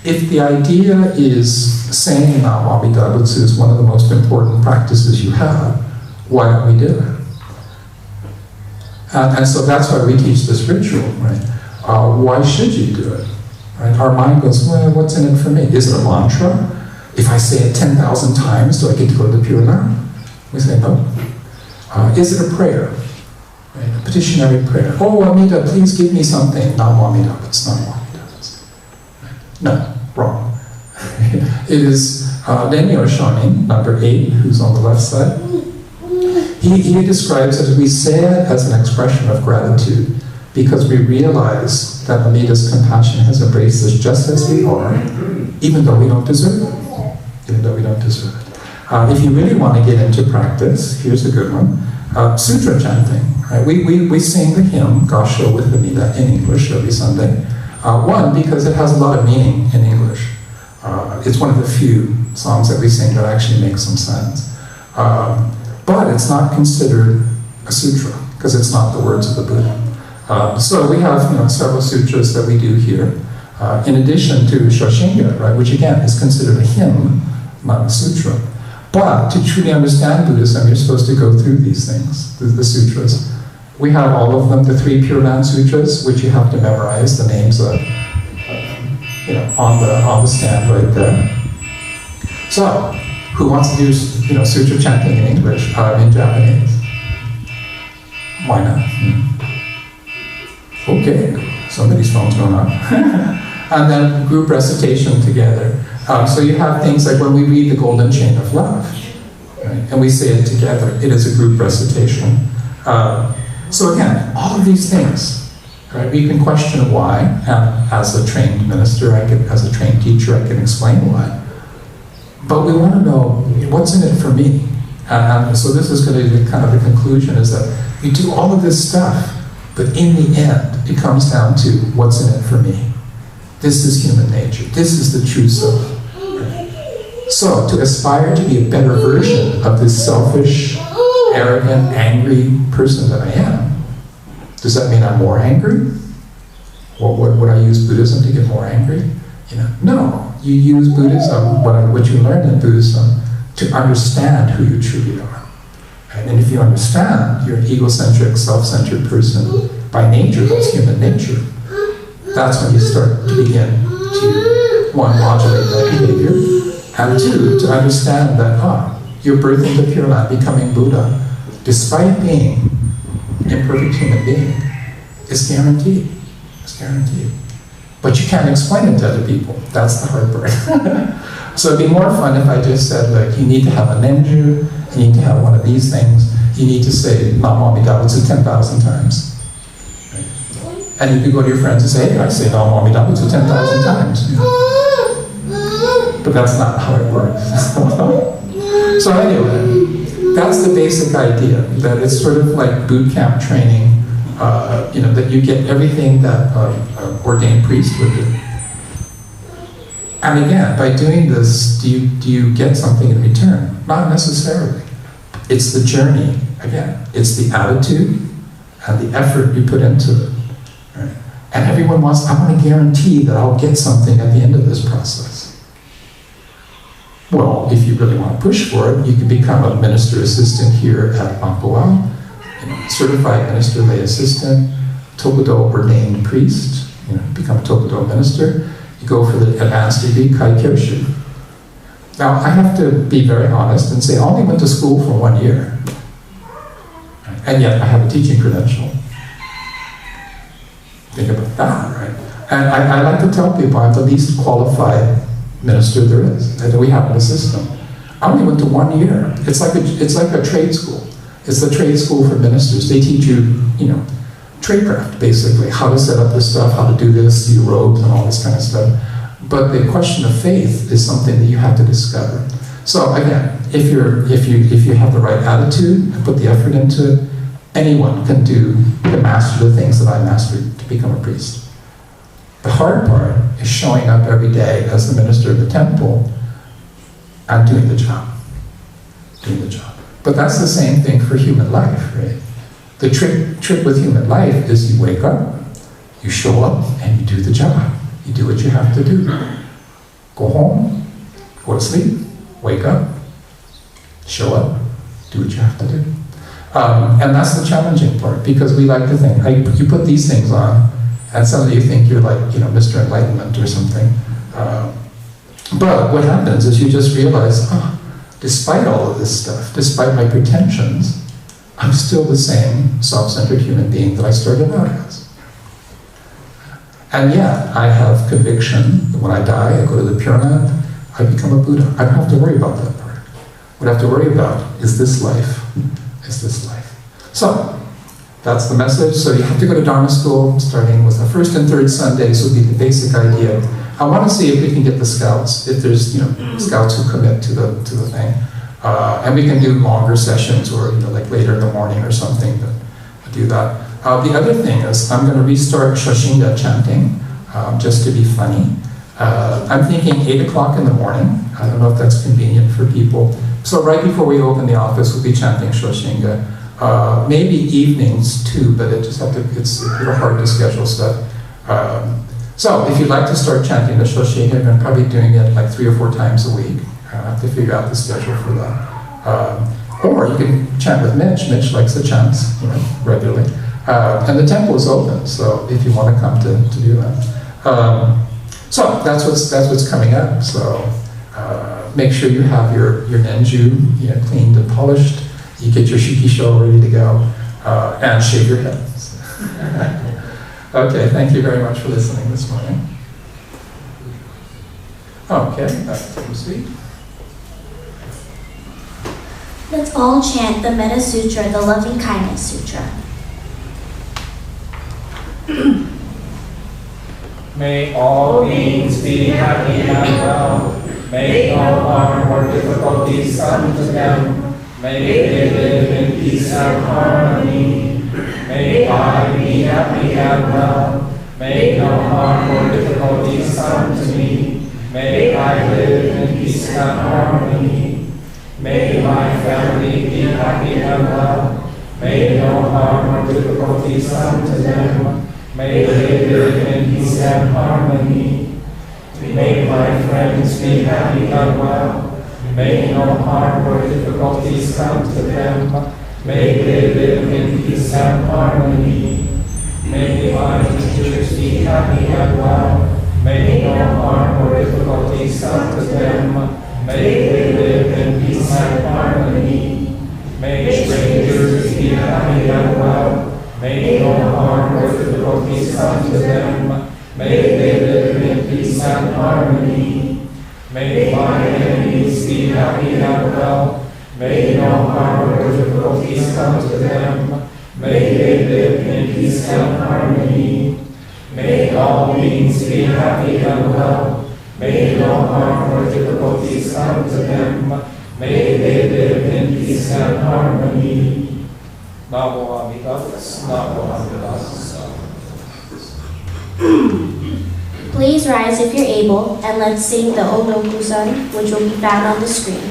if the idea is saying Nam Amida Butsu is one of the most important practices you have, why don't we do it? And so that's why we teach this ritual, right? Why should you do it? Right? Our mind goes, well, what's in it for me? Is it a mantra? If I say it 10,000 times, do I get to go to the Pure Land? We say no. Is it a prayer? Right? A petitionary prayer. Oh, Amida, please give me something. Nam Amida, it's not Amida. No, wrong. It is Renyo Shonin, number 8, who's on the left side. He describes it, we say it as an expression of gratitude because we realize that Amida's compassion has embraced us just as we are, even though we don't deserve it. Even though we don't deserve it. If you really want to get into practice, here's a good one. Sutra chanting. Right? We sing the hymn, Gasho with Amida, in English every Sunday. One, because it has a lot of meaning in English. It's one of the few songs that we sing that actually make some sense. But it's not considered a sutra, because it's not the words of the Buddha. So we have several sutras that we do here, in addition to Shoshinga, right, which again is considered a hymn, not a sutra. But to truly understand Buddhism, you're supposed to go through these things, the sutras. We have all of them, the 3 Pure Land Sutras, which you have to memorize the names of, on the stand right there. So, who wants to do, sutra chanting in English, in Japanese? Why not? Okay, somebody's phone's going on. And then group recitation together. So you have things like when we read the Golden Chain of Love, right, and we say it together, it is a group recitation. So again, all of these things, right? We can question why, and as a trained minister, as a trained teacher, I can explain why. But we want to know what's in it for me. And so this is going to be kind of the conclusion: is that we do all of this stuff, but in the end, it comes down to what's in it for me. This is human nature. This is the true self. Right? So to aspire to be a better version of this selfish, arrogant, angry person that I am, does that mean I'm more angry? Or would I use Buddhism to get more angry? No. You use Buddhism, what you learn in Buddhism, to understand who you truly are. Right? And if you understand you're an egocentric, self-centered person by nature, that's human nature, that's when you start to begin to, 1, modulate that behavior, and 2, to understand that, your birth into Pure Land, becoming Buddha, despite being an imperfect human being, is guaranteed. It's guaranteed. But you can't explain it to other people. That's the hard part. So it'd be more fun if I just said, like, you need to have a nenju, you need to have one of these things, you need to say Nam Amida Butsu 10,000 times. Right? And you could go to your friends and say, hey, I say Nam Amida Butsu 10,000 times. But that's not how it works. So anyway, that's the basic idea, that it's sort of like boot camp training, that you get everything that an ordained priest would do. And again, by doing this, do you get something in return? Not necessarily. It's the journey, again. It's the attitude and the effort you put into it. Right? And everyone wants, I want to guarantee that I'll get something at the end of this process. Well, if you really want to push for it, you can become a minister assistant here at Makawao, certified minister lay assistant, Tokudo ordained priest, become a Tokudo minister. You go for the advanced degree, Kai Kyoshu. Now, I have to be very honest and say I only went to school for 1 year. And yet I have a teaching credential. Think about that, right? And I like to tell people I'm the least qualified minister there is that we have in the system. I only went to 1 year. It's like a trade school. It's the trade school for ministers. They teach you, tradecraft, basically, how to set up this stuff, how to do this, do robes and all this kind of stuff. But the question of faith is something that you have to discover. So again, if you have the right attitude and put the effort into it, anyone can master the things that I mastered to become a priest. The hard part is showing up every day as the minister of the temple and doing the job. Doing the job. But that's the same thing for human life, right? The trick with human life is you wake up, you show up, and you do the job. You do what you have to do. Go home, go to sleep, wake up, show up, do what you have to do. And that's the challenging part, because we like to think, you put these things on, and some of you think you're like, Mr. Enlightenment or something. But what happens is you just realize, despite all of this stuff, despite my pretensions, I'm still the same self-centered human being that I started out as. And yet, I have conviction that when I die, I go to the Pure Land, I become a Buddha. I don't have to worry about that part. What I have to worry about is this life. Is this life. So, that's the message. So you have to go to Dharma school, starting with the first and third Sundays would be the basic idea. I want to see if we can get the scouts, if there's scouts who commit to the thing. And we can do longer sessions or like later in the morning or something to do that. The other thing is I'm going to restart Shoshinga chanting just to be funny. I'm thinking 8 o'clock in the morning. I don't know if that's convenient for people. So right before we open the office, we'll be chanting Shoshinga. Maybe evenings too, but it's a little hard to schedule stuff. So if you'd like to start chanting the Shoshinga, I'm probably doing it like 3 or 4 times a week. I have to figure out the schedule for that. Or you can chant with Mitch. Mitch likes the chants, regularly. And the temple is open, so if you want to come to do that. So that's what's coming up. So make sure you have your nenju cleaned and polished. You get your shikisho ready to go, and shave your head. Okay, thank you very much for listening this morning. Okay, take a seat. Let's all chant the Metta Sutra, the Loving Kindness Sutra. May all beings be happy and well. May no harm or difficulties come to them. May they live in peace and harmony. May I be happy and well. May no harm or difficulties come to me. May I live in peace and harmony. May my family be happy and well. May no harm or difficulties come to them. May they live in peace and harmony. May my friends be happy and well. May no harm or difficulties come to them. May they live in peace and harmony. May my teachers be happy and well. May no harm or difficulties come to them. May they live in peace and harmony. May strangers be happy and well. May no harm or difficulties come to them. May they live in peace and harmony. May my enemies be happy and well. May no harm or difficulties come to them. May they live in peace and harmony. May all beings be happy and well. May no harm or difficulties come to them. May they live in peace and harmony. Namo Amitabha, Namo Amitabha. Please rise if you're able, and let's sing the Onokusan, which will be found on the screen.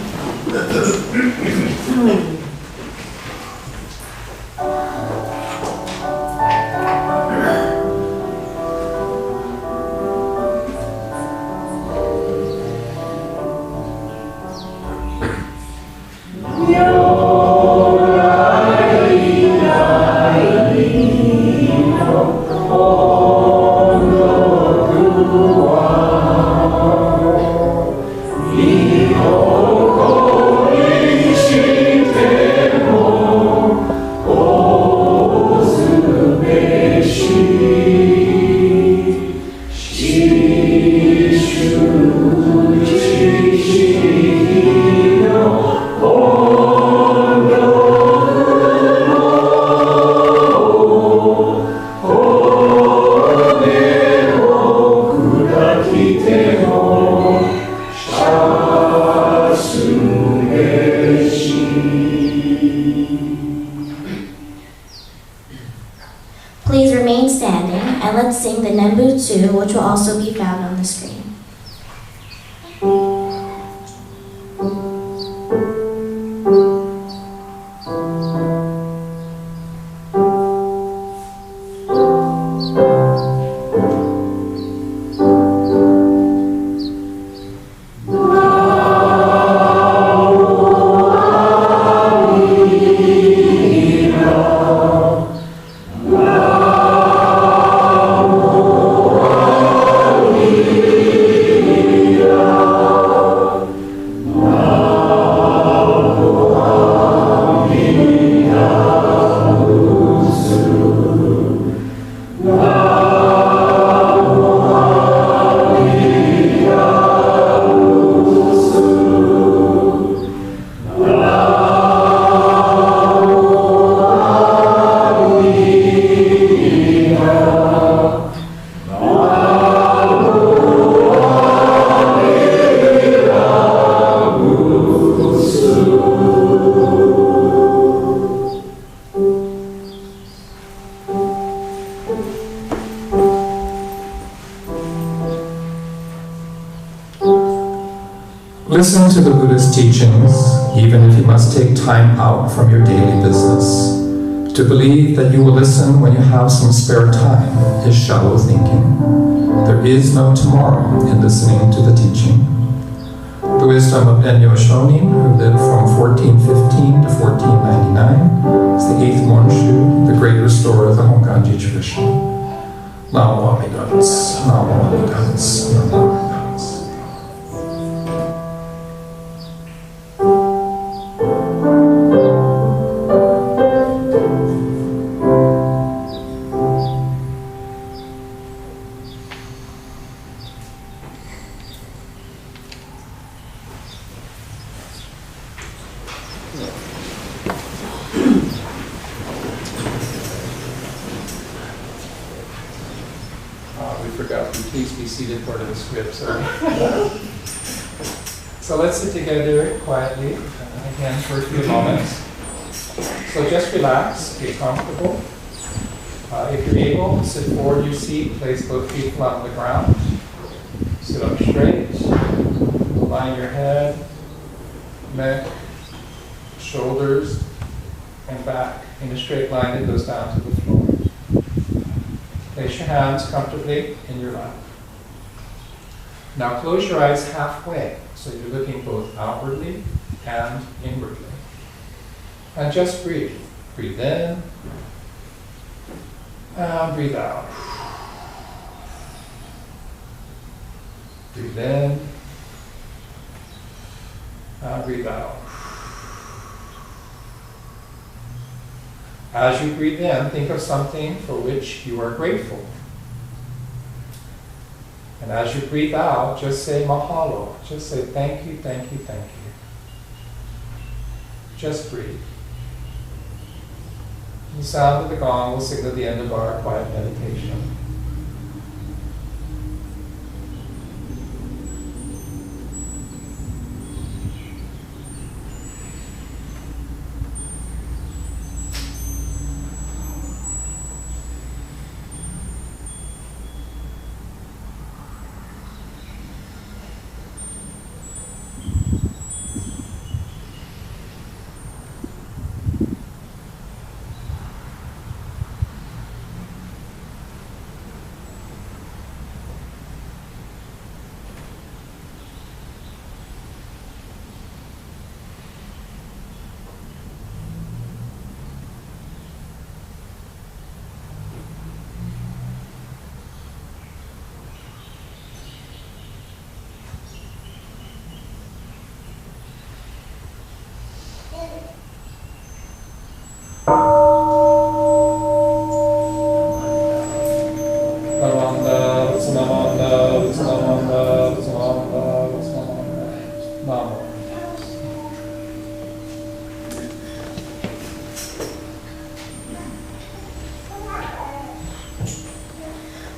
please remain standing and let's sing the Nembutsu, which will also be found on the screen. Listen to the Buddha's teachings, even if you must take time out from your daily business. To believe that you will listen when you have some spare time is shallow thinking. There is no tomorrow in listening to the teaching. The wisdom of Enyo Shonin, who lived from 1415 to 1499, is the 8th Monshu, the great restorer of the Honganji tradition. Namo Amida Butsu, Namo Amida Butsu, Namo Amida Butsu. Please be seated for the script. So let's sit together quietly again for a few moments. So just relax, get comfortable. If you're able, sit forward in your seat, place both feet flat on the ground. Sit up straight, align your head, neck, shoulders, and back in a straight line that goes down to the floor. Place your hands comfortably in your lap. Now close your eyes halfway, so you're looking both outwardly and inwardly. And just breathe. Breathe in, and breathe out. Breathe in, and breathe out. As you breathe in, think of something for which you are grateful. And as you breathe out, just say mahalo. Just say thank you, thank you, thank you. Just breathe. The sound of the gong will signal the end of our quiet meditation.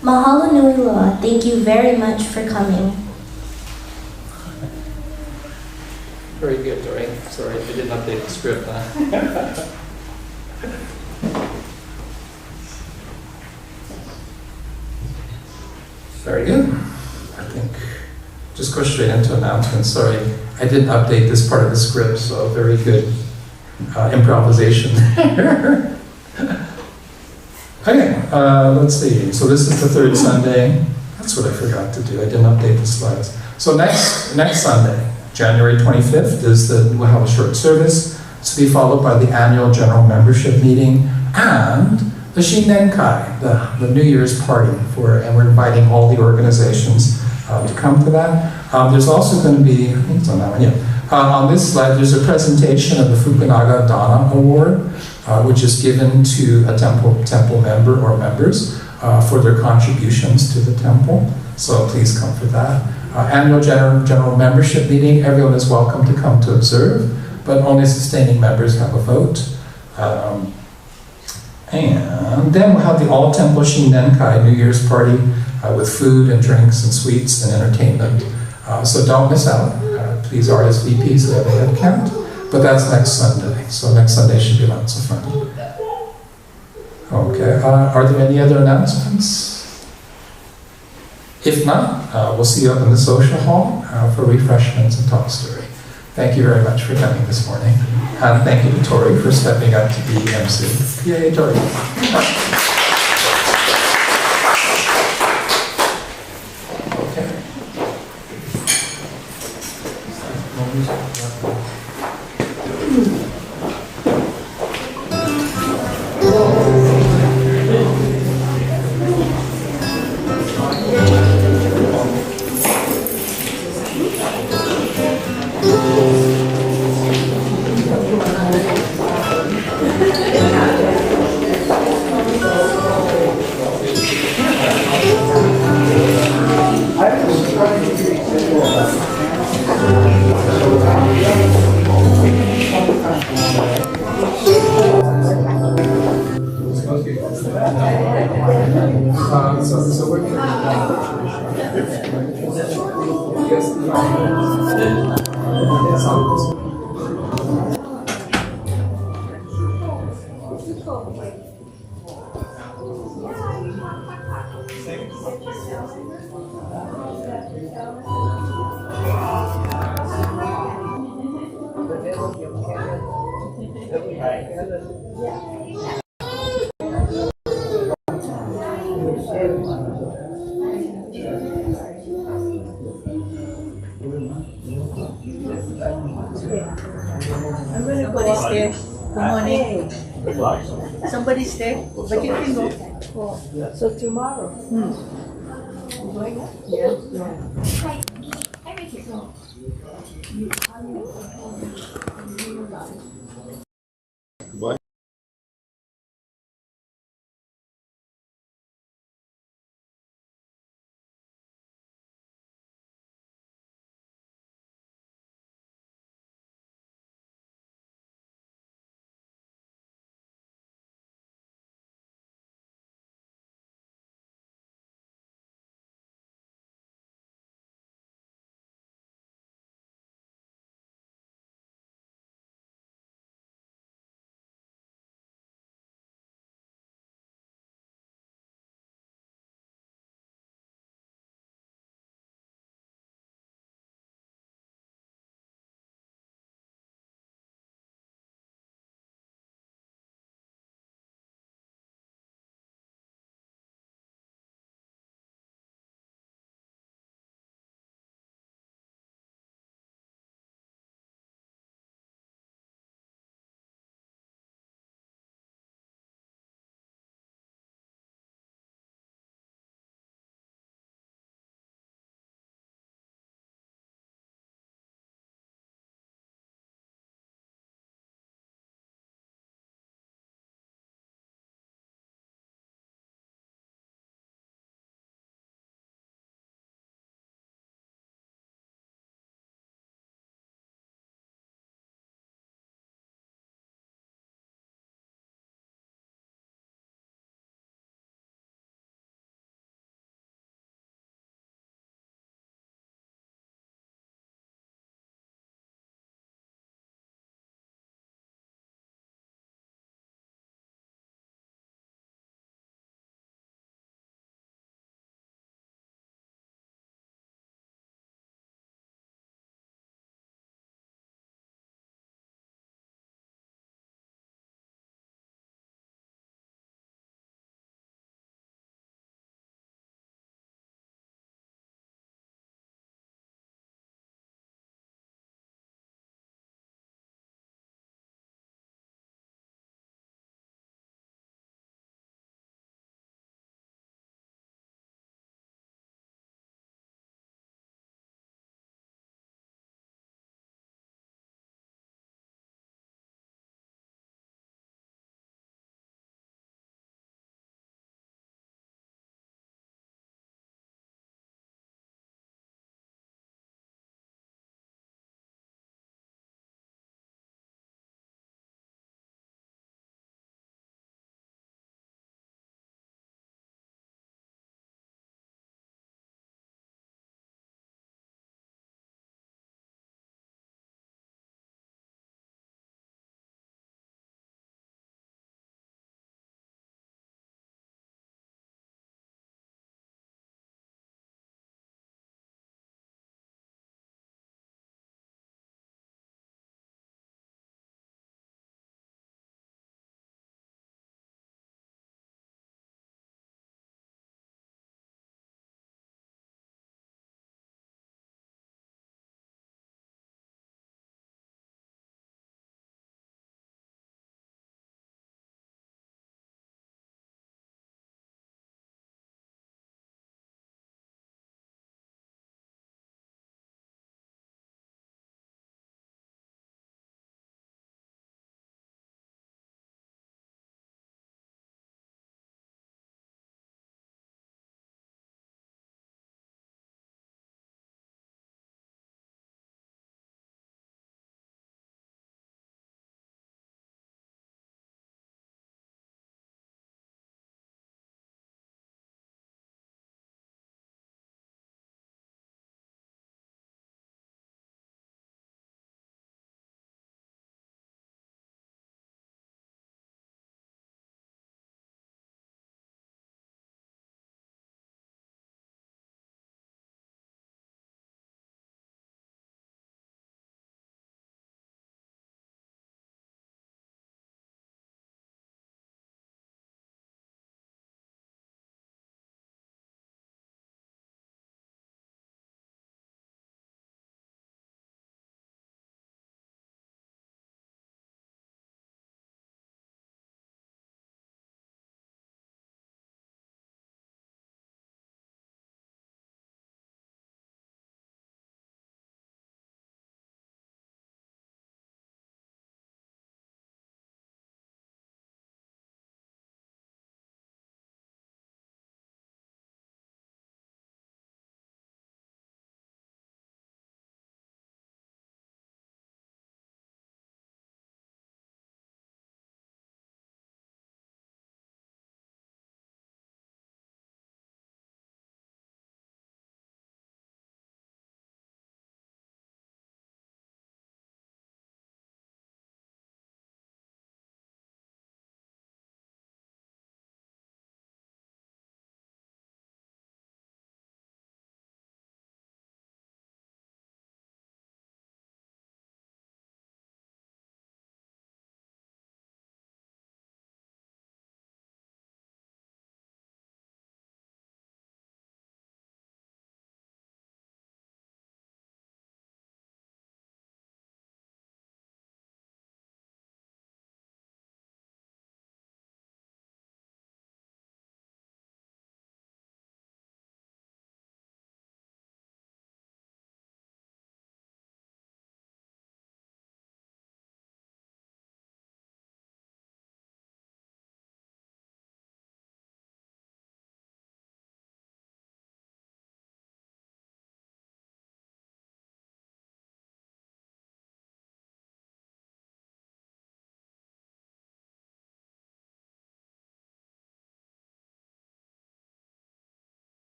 Mahalo nui loa. Thank you very much for coming. Very good, Doreen. Sorry, I didn't update the script. Very good. I think just go straight into announcements. Sorry, I didn't update this part of the script, so very good improvisation there. Okay, let's see. So this is the third Sunday. That's what I forgot to do. I didn't update the slides. So next Sunday, January 25th, we'll have a short service to be followed by the annual general membership meeting and the Shinenkai, the New Year's party, and we're inviting all the organizations to come to that. There's also going to be, I think it's on that one, yeah. On this slide, there's a presentation of the Fukunaga Dana Award, which is given to a temple member or members for their contributions to the temple. So please come for that. Annual general membership meeting, everyone is welcome to come to observe, but only sustaining members have a vote. And then we'll have the all-temple Shinenkai New Year's party with food and drinks and sweets and entertainment. So don't miss out. Please RSVP so we have a head count. But that's next Sunday. So next Sunday should be lots of fun. Okay, are there any other announcements? If not, we'll see you up in the social hall for refreshments and talk story. Thank you very much for coming this morning. And thank you to Tori for stepping up to be MC. Yay, Tori. Okay. Somebody's there. Good morning. Somebody's there, but you can go. So tomorrow. Yeah.